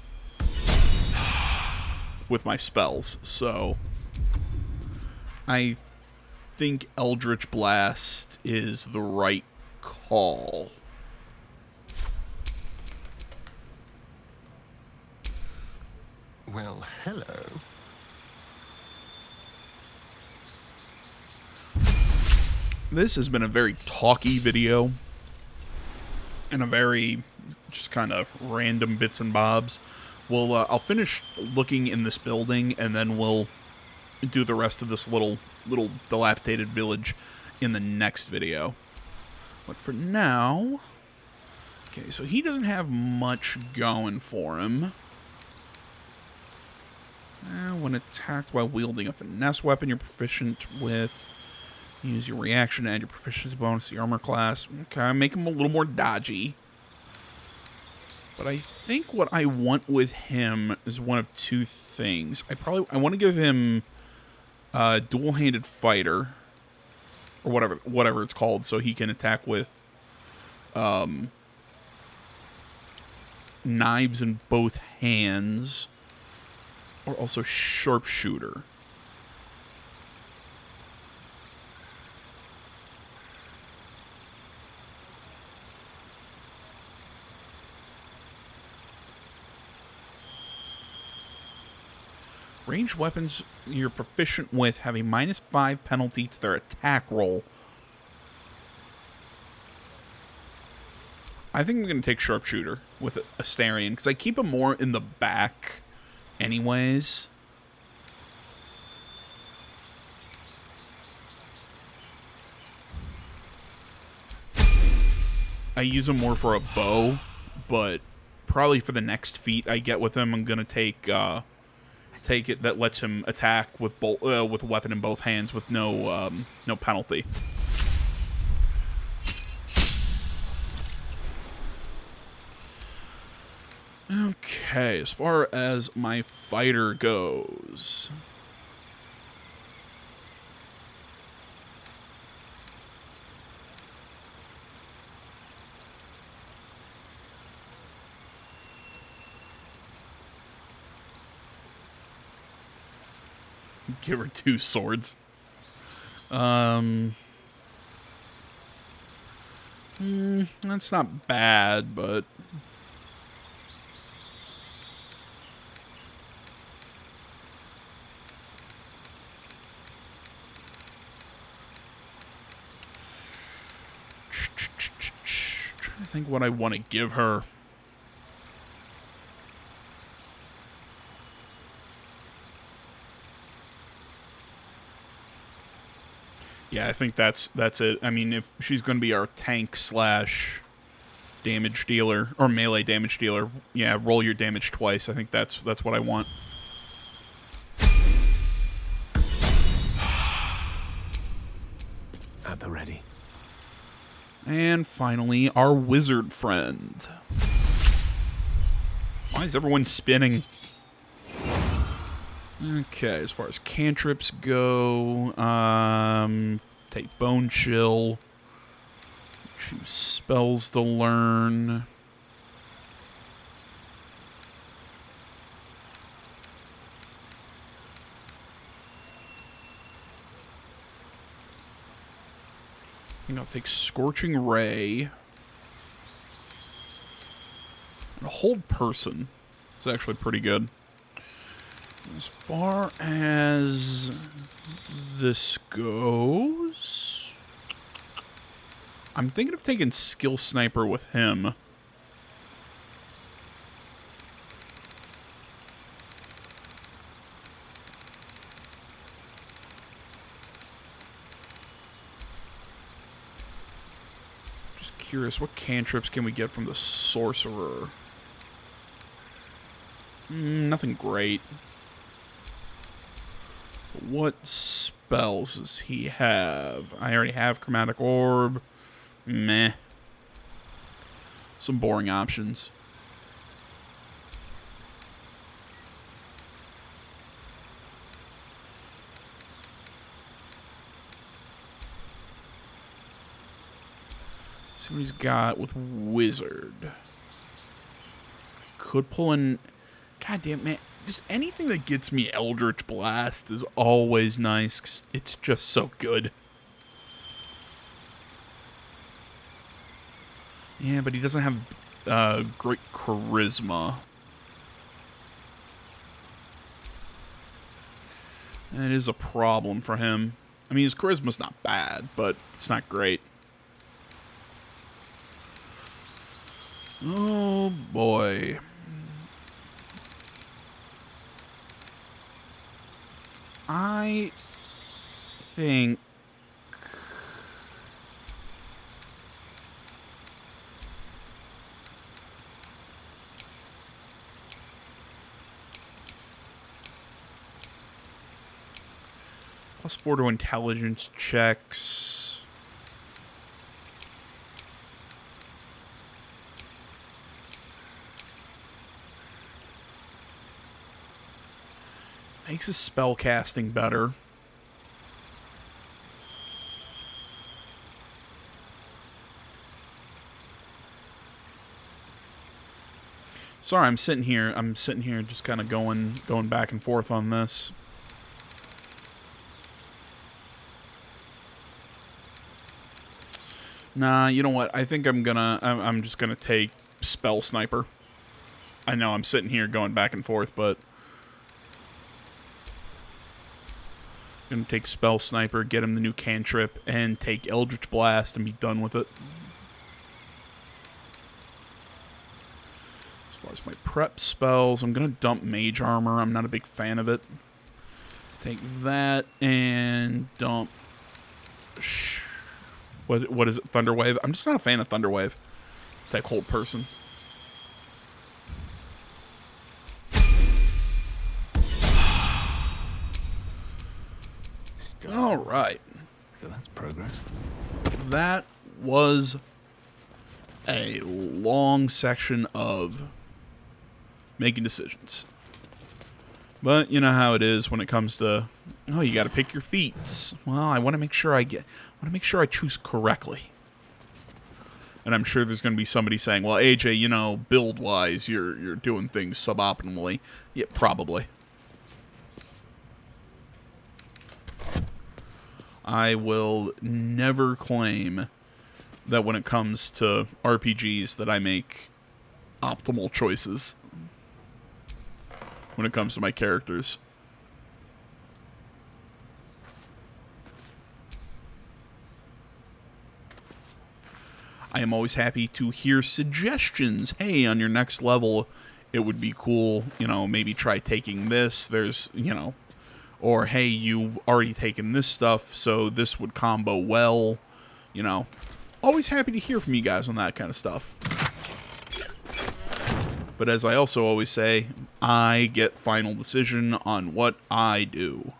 with my spells. So, I think Eldritch Blast is the right call. Well, hello. This has been a very talky video. And a very just kind of random bits and bobs. I'll finish looking in this building, and then we'll do the rest of this little dilapidated village in the next video. But for now... Okay, so he doesn't have much going for him. When attacked while wielding a finesse weapon you're proficient with, use your reaction to add your proficiency bonus to the armor class. Okay, make him a little more dodgy. But I think what I want with him is one of two things. I want to give him dual-handed fighter, or whatever it's called, so he can attack with knives in both hands, or also sharpshooter. Ranged weapons you're proficient with have a -5 penalty to their attack roll. I think I'm going to take Sharpshooter with Astarion, because I keep him more in the back anyways. I use him more for a bow, but probably for the next feat I get with him, I'm gonna take it that lets him attack with with a weapon in both hands with no penalty. Okay, as far as my fighter goes. Give her 2 swords. That's not bad, but trying to think what I want to give her. Yeah, I think that's it. I mean, if she's going to be our tank slash damage dealer or melee damage dealer, yeah, roll your damage twice. I think that's what I want. At the ready. And finally, our wizard friend. Why is everyone spinning? Okay, as far as cantrips go, take Bone Chill, choose spells to learn. I think I'll take Scorching Ray. And Hold Person. It's actually pretty good. As far as this goes, I'm thinking of taking Skill Sniper with him. Just curious, what cantrips can we get from the Sorcerer? Nothing great. What spells does he have? I already have Chromatic Orb. Meh. Some boring options. See what he's got with Wizard. Could pull in... God damn, man. Just anything that gets me Eldritch Blast is always nice. 'Cause it's just so good. Yeah, but he doesn't have great charisma. That is a problem for him. I mean, his charisma's not bad, but it's not great. Oh, boy. I think +4 to intelligence checks. Makes his spell casting better. Sorry, I'm sitting here just kind of going back and forth on this. Nah, you know what? I think I'm just gonna take Spell Sniper. I know I'm sitting here going back and forth, but I'm gonna take Spell Sniper, get him the new cantrip, and take Eldritch Blast and be done with it. As far as my prep spells, I'm gonna dump Mage Armor. I'm not a big fan of it. Take that and dump... What is it? Thunderwave? I'm just not a fan of Thunderwave. That cold person. All right. So that's progress. That was a long section of making decisions. But you know how it is when it comes to, oh, you got to pick your feats. Well, I want to make sure I choose correctly. And I'm sure there's going to be somebody saying, well, AJ, you know, build-wise, you're doing things suboptimally. Yeah, probably. I will never claim that when it comes to RPGs that I make optimal choices when it comes to my characters. I am always happy to hear suggestions. Hey, on your next level, it would be cool, you know, maybe try taking this. There's, you know, or hey, you've already taken this stuff, so this would combo well, you know. Always happy to hear from you guys on that kind of stuff. But as I also always say, I get final decision on what I do.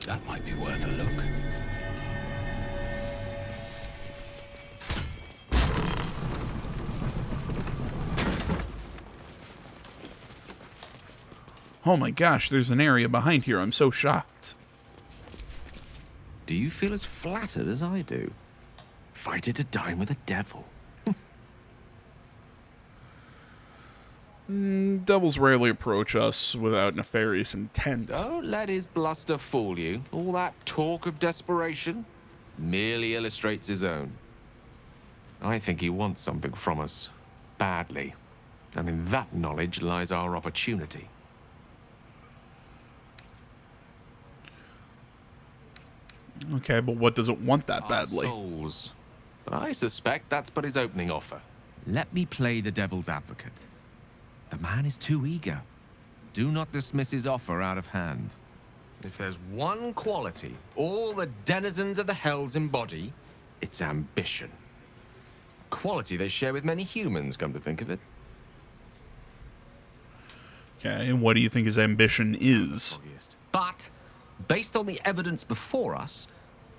That might be worth a look. Oh my gosh, there's an area behind here. I'm so shocked. Do you feel as flattered as I do? Fighter to dine with a devil. Devils rarely approach us without nefarious intent. Don't let his bluster fool you. All that talk of desperation merely illustrates his own. I think he wants something from us. Badly. And in that knowledge lies our opportunity. Okay, but what does it want that Our badly? souls. But I suspect that's but his opening offer. Let me play the devil's advocate. The man is too eager. Do not dismiss his offer out of hand. If there's one quality all the denizens of the hells embody, it's ambition. Quality they share with many humans, come to think of it. Okay, and what do you think his ambition is? But, based on the evidence before us,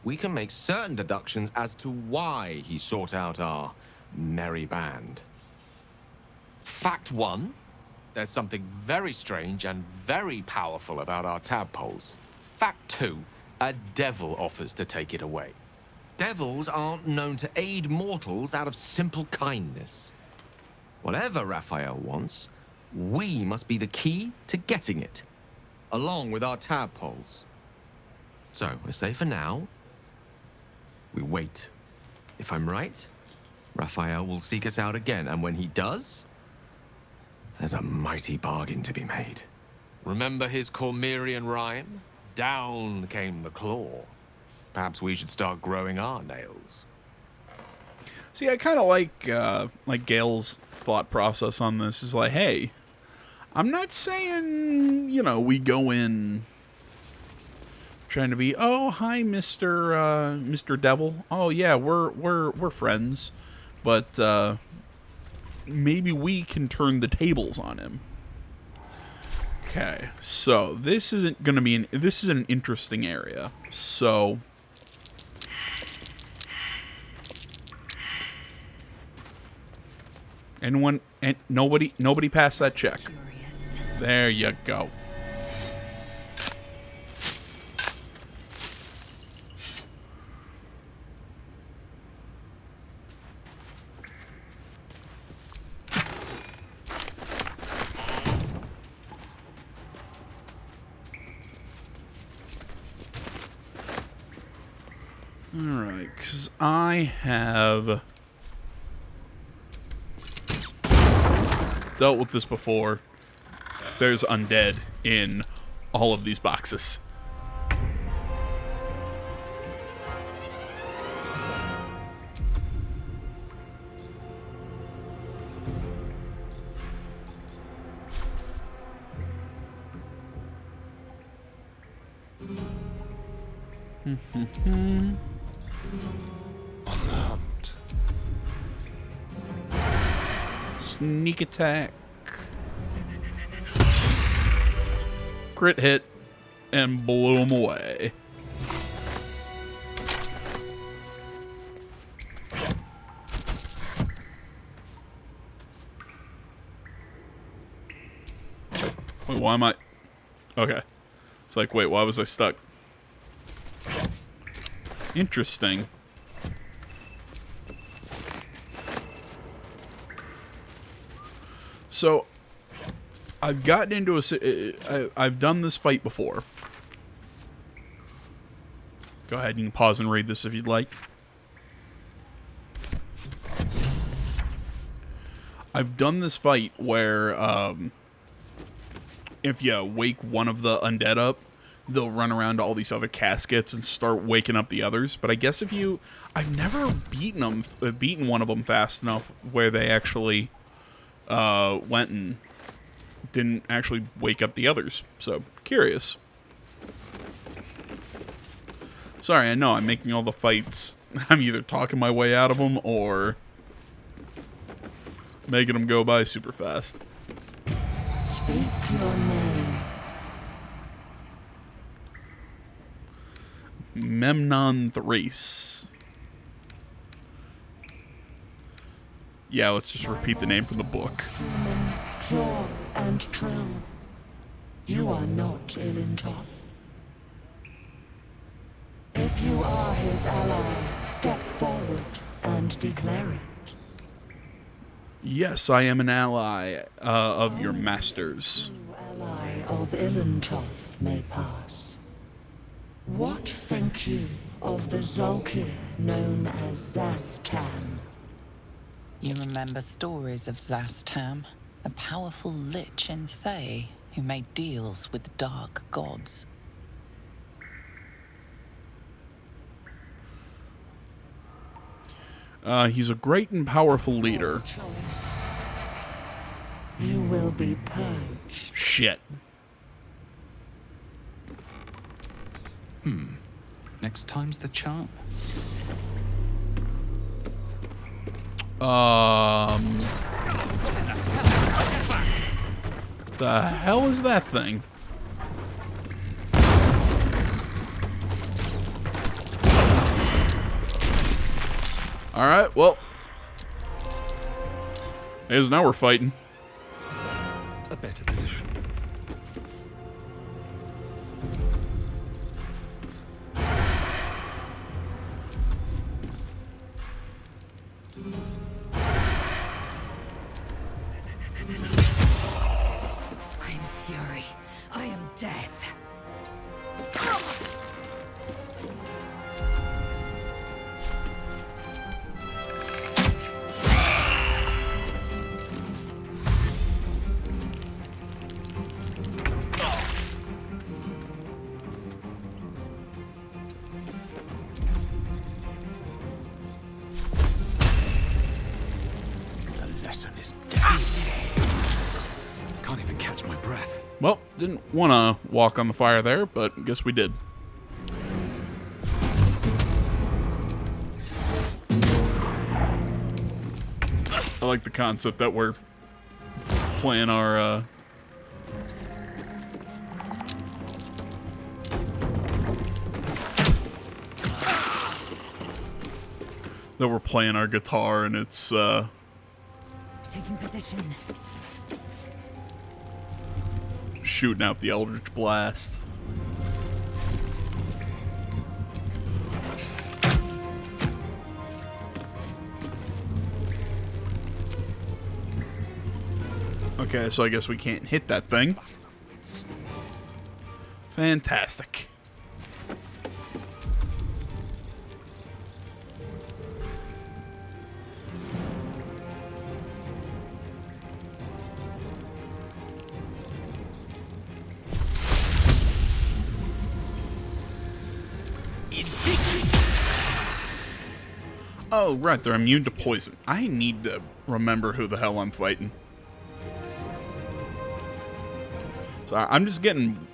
we can make certain deductions as to why he sought out our merry band. Fact one, there's something very strange and very powerful about our tadpoles. Fact two, a devil offers to take it away. Devils aren't known to aid mortals out of simple kindness. Whatever Raphael wants, we must be the key to getting it, along with our tadpoles. So, we say for now, we wait. If I'm right, Raphael will seek us out again, and when he does, there's a mighty bargain to be made. Remember his Cormyrean rhyme? Down came the claw. Perhaps we should start growing our nails. See, I kind of like Gail's thought process on this is like, hey, I'm not saying, you know, we go in trying to be, oh, hi, Mr. Devil. Oh yeah, we're friends, but maybe we can turn the tables on him. Okay, so this isn't gonna be this is an interesting area. So anyone and nobody passed that check. There you go. Alright, because I have dealt with this before. There's undead in all of these boxes. On the hunt. Sneak attack. Crit hit and blew him away. Wait, why am I... Okay. It's like, wait, why was I stuck? Interesting. So, I've gotten into I've done this fight before. Go ahead, you can pause and read this if you'd like. I've done this fight where, if you wake one of the undead up, they'll run around to all these other caskets and start waking up the others. But I guess if you... I've never beaten one of them fast enough where they actually went and didn't actually wake up the others. So, curious. Sorry, I know I'm making all the fights. I'm either talking my way out of them or making them go by super fast. Speak your name. Memnon Thrace. Yeah, let's just repeat the name from the book. Human, pure and true. You are not Ilintoth. If you are his ally, step forward and declare it. Yes, I am an ally of your masters. Ally of Ilintoth may pass. What think you of the Zolkir known as Zastan? You remember stories of Zastam, a powerful lich in Thay who made deals with dark gods. He's a great and powerful leader. You will be purged. Shit. Next time's the charm. The hell is that thing? Alright, well. As now we're fighting. A better position. I am fury. I am death. The lesson is death. Can't even catch my breath. Well, didn't want to walk on the fire there, but guess we did. I like the concept that we're playing our, that we're playing our guitar and it's, Taking position. shooting out the Eldritch Blast. Okay, so I guess we can't hit that thing. Fantastic. Oh, right, they're immune to poison. I need to remember who the hell I'm fighting. So I'm just getting...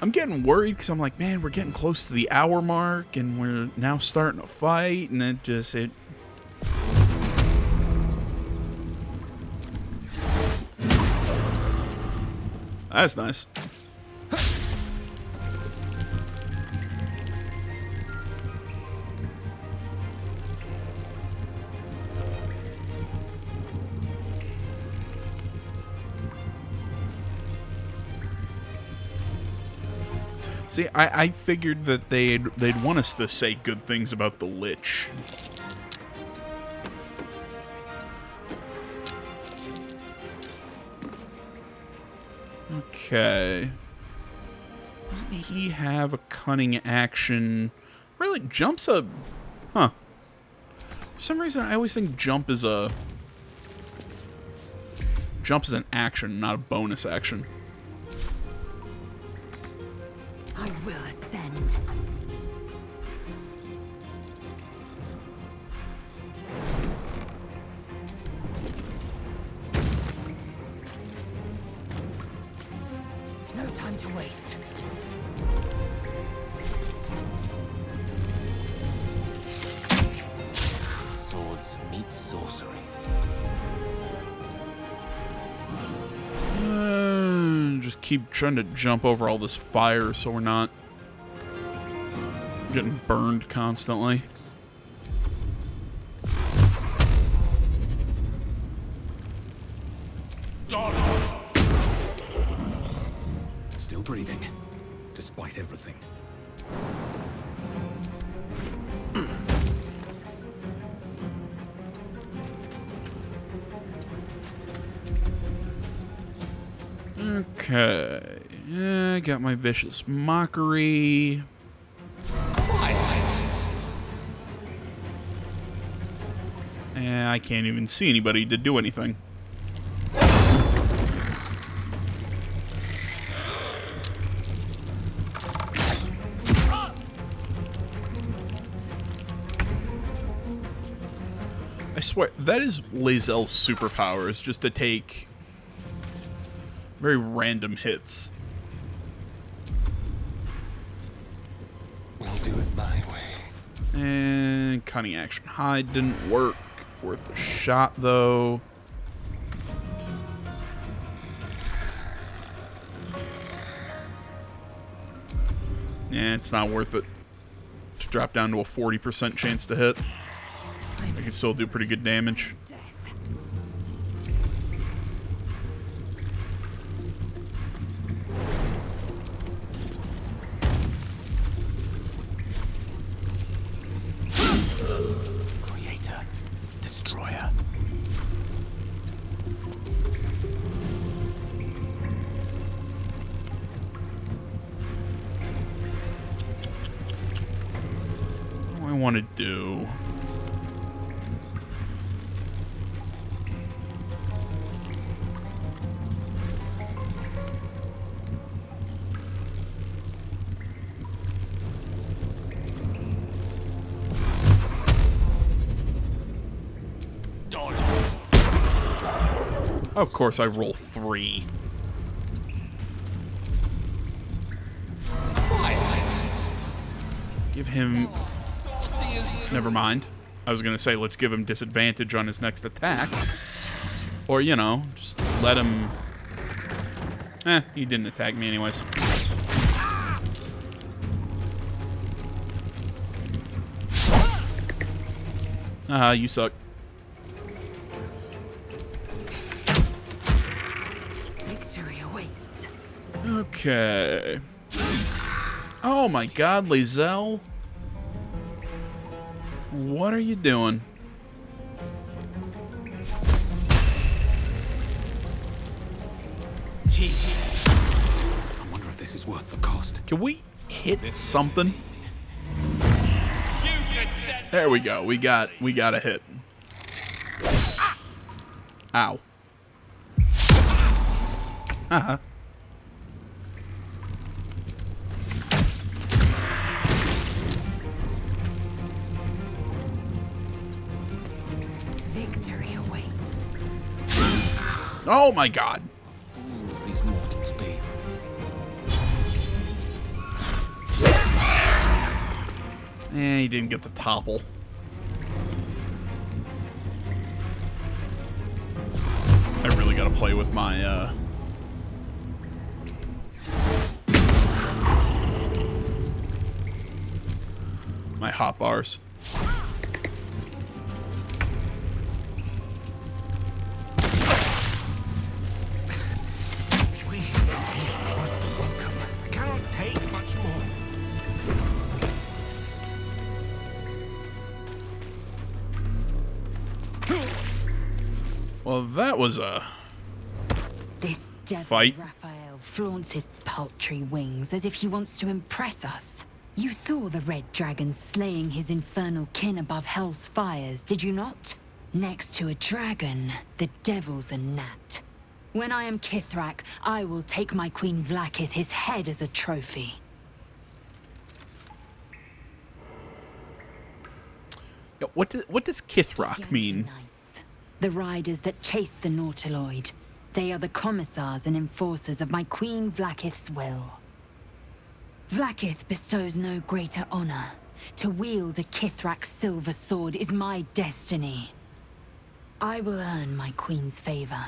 I'm getting worried because I'm like, man, we're getting close to the hour mark, and we're now starting to fight, and it. That's nice. See, I figured that they'd want us to say good things about the Lich. Okay. Doesn't he have a cunning action? Really, jump's a... Huh. For some reason, I always think jump is a... Jump is an action, not a bonus action. I will ascend. No time to waste. Swords meet sorcery. Just keep trying to jump over all this fire so we're not getting burned constantly. Still breathing, despite everything. Okay. Yeah, got my vicious mockery. And I can't even see anybody to do anything. I swear, that is Lae'zel's superpower, is just to take very random hits. We'll do it my way. And cunning action hide didn't work. Worth a shot, though. Yeah, it's not worth it to drop down to a 40% chance to hit. I can still do pretty good damage. Creator, destroyer. What do I want to do? Of course, I roll 3. Give him... Never mind. I was going to say, let's give him disadvantage on his next attack. Or, you know, just let him... he didn't attack me anyways. You suck. Okay. Oh my god, Lae'zel. What are you doing? I wonder if this is worth the cost. Can we hit something? There we go. We got a hit. Ow. Uh-huh. Oh my god. Fools these mortals be. He didn't get the topple. I really gotta play with my, my hot bars. Well, that was a This devil fight. Raphael flaunts his paltry wings as if he wants to impress us. You saw the red dragon slaying his infernal kin above hell's fires, did you not? Next to a dragon, the devil's a gnat. When I am Kithrak, I will take my Queen Vlaakith his head as a trophy. Yeah, what does Kithrak mean? The riders that chase the Nautiloid. They are the commissars and enforcers of my Queen Vlaakith's will. Vlaakith bestows no greater honor. To wield a Kithrak silver sword is my destiny. I will earn my Queen's favor,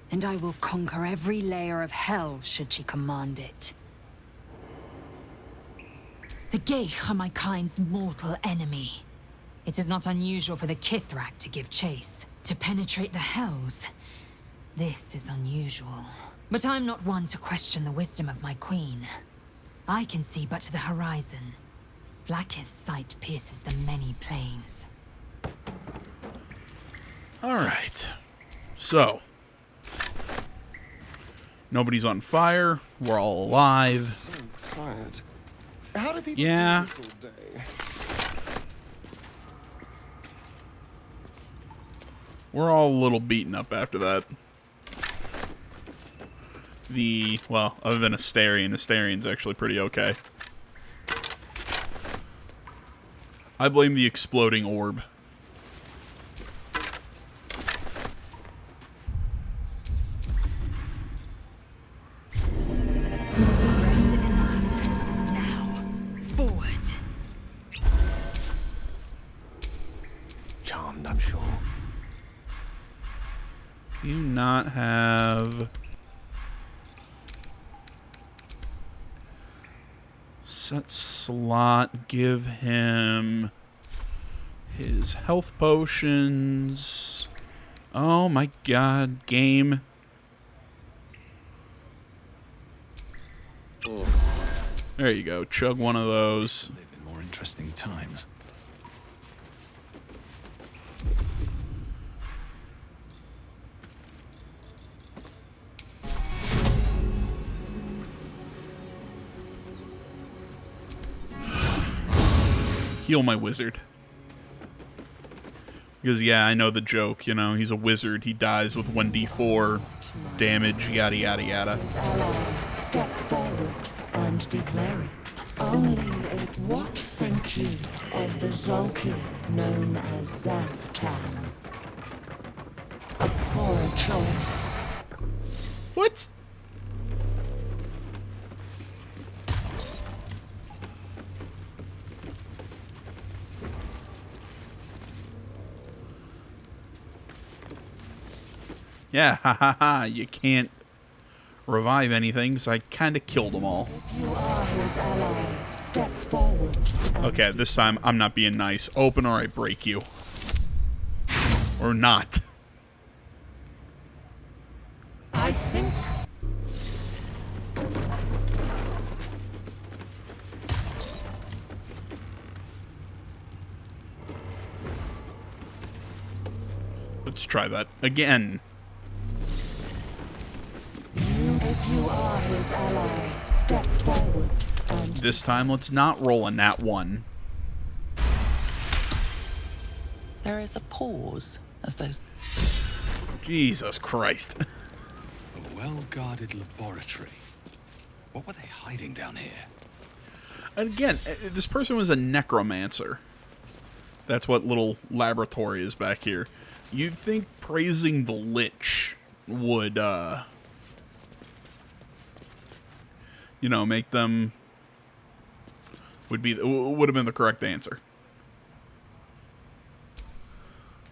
and I will conquer every layer of hell should she command it. The Geich are my kind's mortal enemy. It is not unusual for the Kithrak to give chase, to penetrate the hells. This is unusual. But I'm not one to question the wisdom of my queen. I can see but to the horizon. Vlaakith's sight pierces the many plains. Alright. So. Nobody's on fire. We're all alive. So tired. How do people Yeah. do this all day? We're all a little beaten up after that. Well, other than Astarion's actually pretty okay. I blame the exploding orb. Rested enough. Now, forward. Charmed, I'm sure. Do you not have... Set slot, give him his health potions. Oh my god, game. There you go, chug one of those. Live in more interesting times. Heal my wizard. Because, yeah, I know the joke, you know, he's a wizard, he dies with 1d4 damage, yada yada yada. His ally, step forward and declare it. Only what think you of the Zolkir known as Zastan? A poor choice. What? Yeah, ha ha ha, you can't revive anything, because I kind of killed them all. If you are his ally, step forward. Okay, this time I'm not being nice. Open or I break you. Or not. I think... Let's try that again. If you are his ally, step forward and... This time, let's not roll a nat 1. There is a pause as those... Jesus Christ. A well-guarded laboratory. What were they hiding down here? And again, this person was a necromancer. That's what little laboratory is back here. You'd think praising the Lich would, you know, make them would have been the correct answer.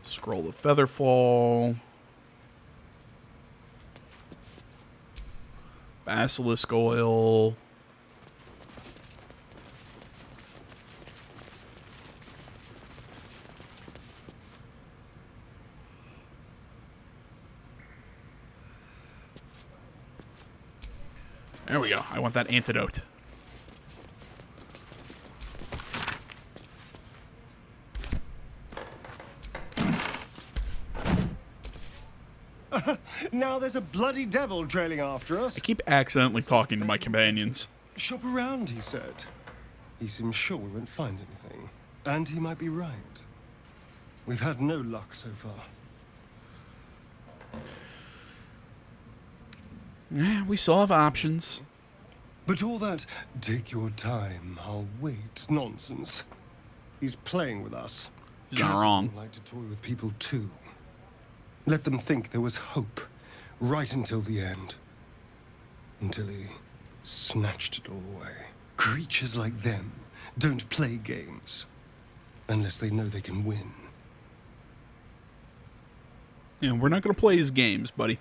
Scroll of Featherfall. Basilisk oil. There we go. I want that antidote. Now there's a bloody devil trailing after us. I keep accidentally talking to my companions. Shop around, he said. He seems sure we won't find anything. And he might be right. We've had no luck so far. We still have options. But all that, take your time, I'll wait, nonsense. He's playing with us. He's not wrong. Like to toy with people too. Let them think there was hope, right until the end. Until he snatched it all away. Creatures like them don't play games, unless they know they can win. Yeah, we're not going to play his games, buddy.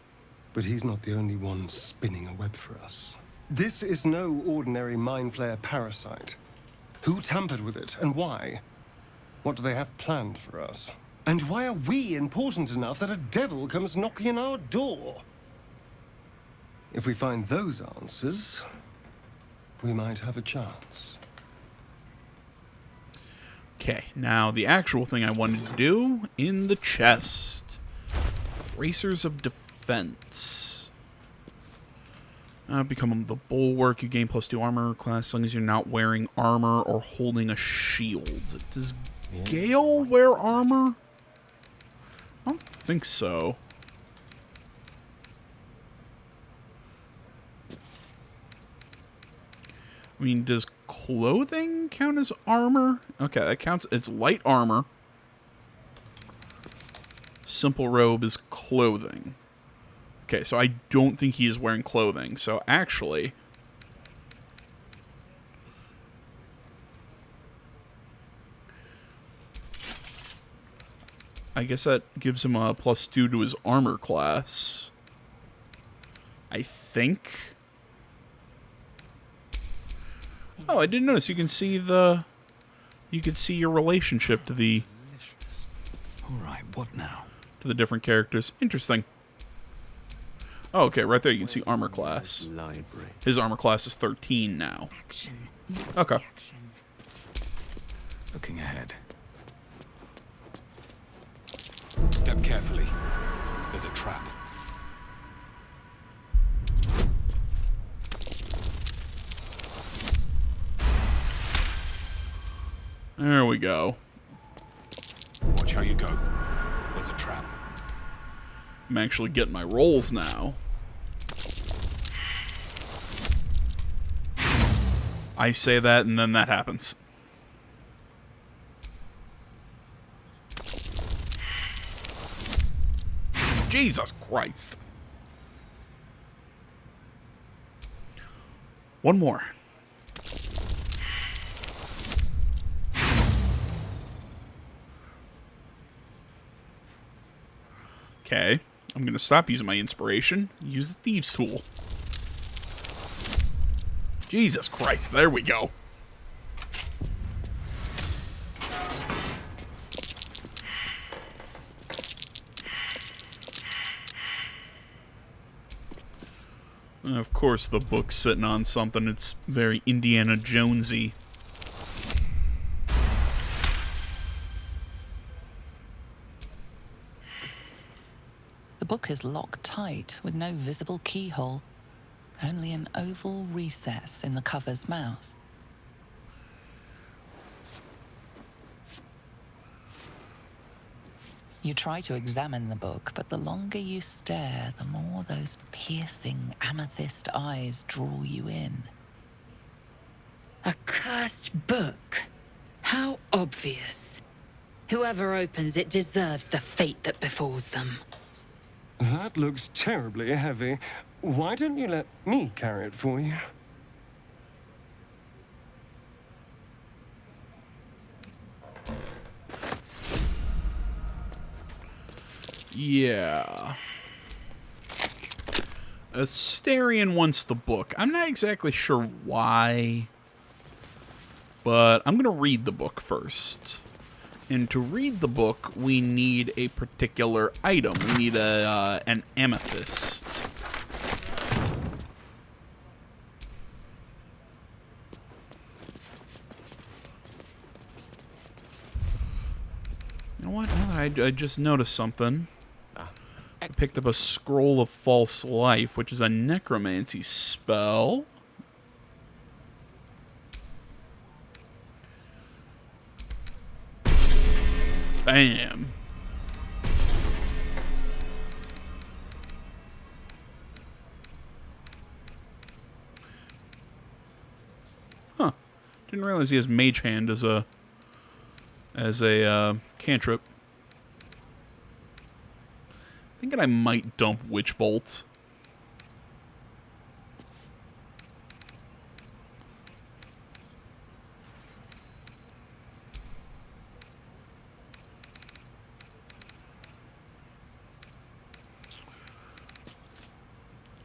But he's not the only one spinning a web for us. This is no ordinary Mind Flayer parasite. Who tampered with it, and why? What do they have planned for us? And why are we important enough that a devil comes knocking on our door? If we find those answers, we might have a chance. Okay, now the actual thing I wanted to do in the chest. Bracers of Defense. Become the Bulwark. You gain +2 armor class as long as you're not wearing armor or holding a shield. Does Gale wear armor? I don't think so. I mean, does clothing count as armor? Okay, that counts. It's light armor. Simple robe is clothing. Okay, so I don't think he is wearing clothing. So actually, I guess that gives him a +2 to his armor class. I think. Oh, I didn't notice. You can see your relationship to the. All right, what now? To the different characters. Interesting. Oh, okay, right there you can see armor class. His armor class is 13 now. Okay. Looking ahead. Step carefully. There's a trap. There we go. Watch how you go. There's a trap. I'm actually getting my rolls now. I say that and then that happens. Jesus Christ. One more. Okay, I'm going to stop using my inspiration. Use the Thieves' Tool. Jesus Christ, there we go. Of course, the book's sitting on something. It's very Indiana Jonesy. The book is locked tight with no visible keyhole, only an oval recess in the cover's mouth. You try to examine the book, but the longer you stare, the more those piercing amethyst eyes draw you in. A cursed book? How obvious. Whoever opens it deserves the fate that befalls them. That looks terribly heavy. Why don't you let me carry it for you? Yeah. Asterion wants the book. I'm not exactly sure why, but I'm going to read the book first. And to read the book, we need a particular item. We need an amethyst. You know what? I just noticed something. I picked up a Scroll of False Life, which is a necromancy spell. Bam. Huh. Didn't realize he has Mage Hand as a cantrip. Thinking I might dump Witch Bolt.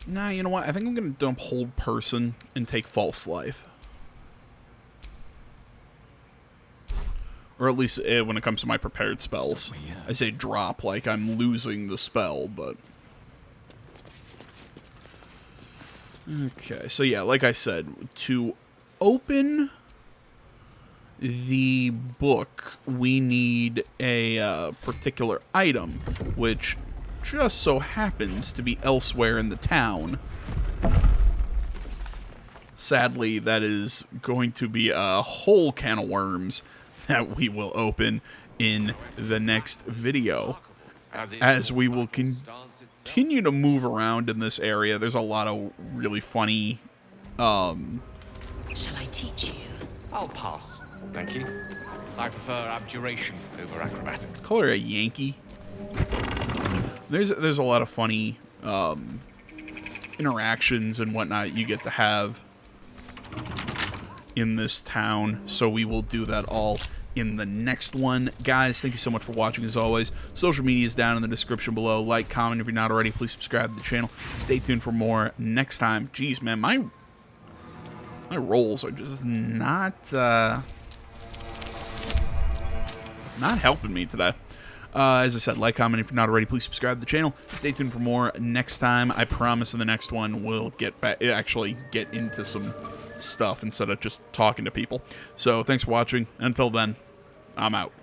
Nah, you know what? I think I'm going to dump Hold Person and take False Life. Or at least when it comes to my prepared spells. I say drop like I'm losing the spell, but... Okay, so yeah, like I said, to open the book, we need a particular item, which just so happens to be elsewhere in the town. Sadly, that is going to be a whole can of worms that we will open in the next video, as we will continue to move around in this area. There's a lot of really funny Shall I teach you? I'll pass, thank you. I prefer abjuration over acrobatics. Call her a Yankee. There's a lot of funny interactions and whatnot you get to have in this town, so we will do that all in the next one. Guys, thank you so much for watching. As always, social media is down in the description below. Like, comment if you're not already. Please subscribe to the channel. Stay tuned for more next time. Jeez, man, my rolls are just not helping me today. As I said, like, comment if you're not already. Please subscribe to the channel. Stay tuned for more next time. I promise in the next one we'll get back, actually get into some stuff instead of just talking to people. So thanks for watching. Until then, I'm out.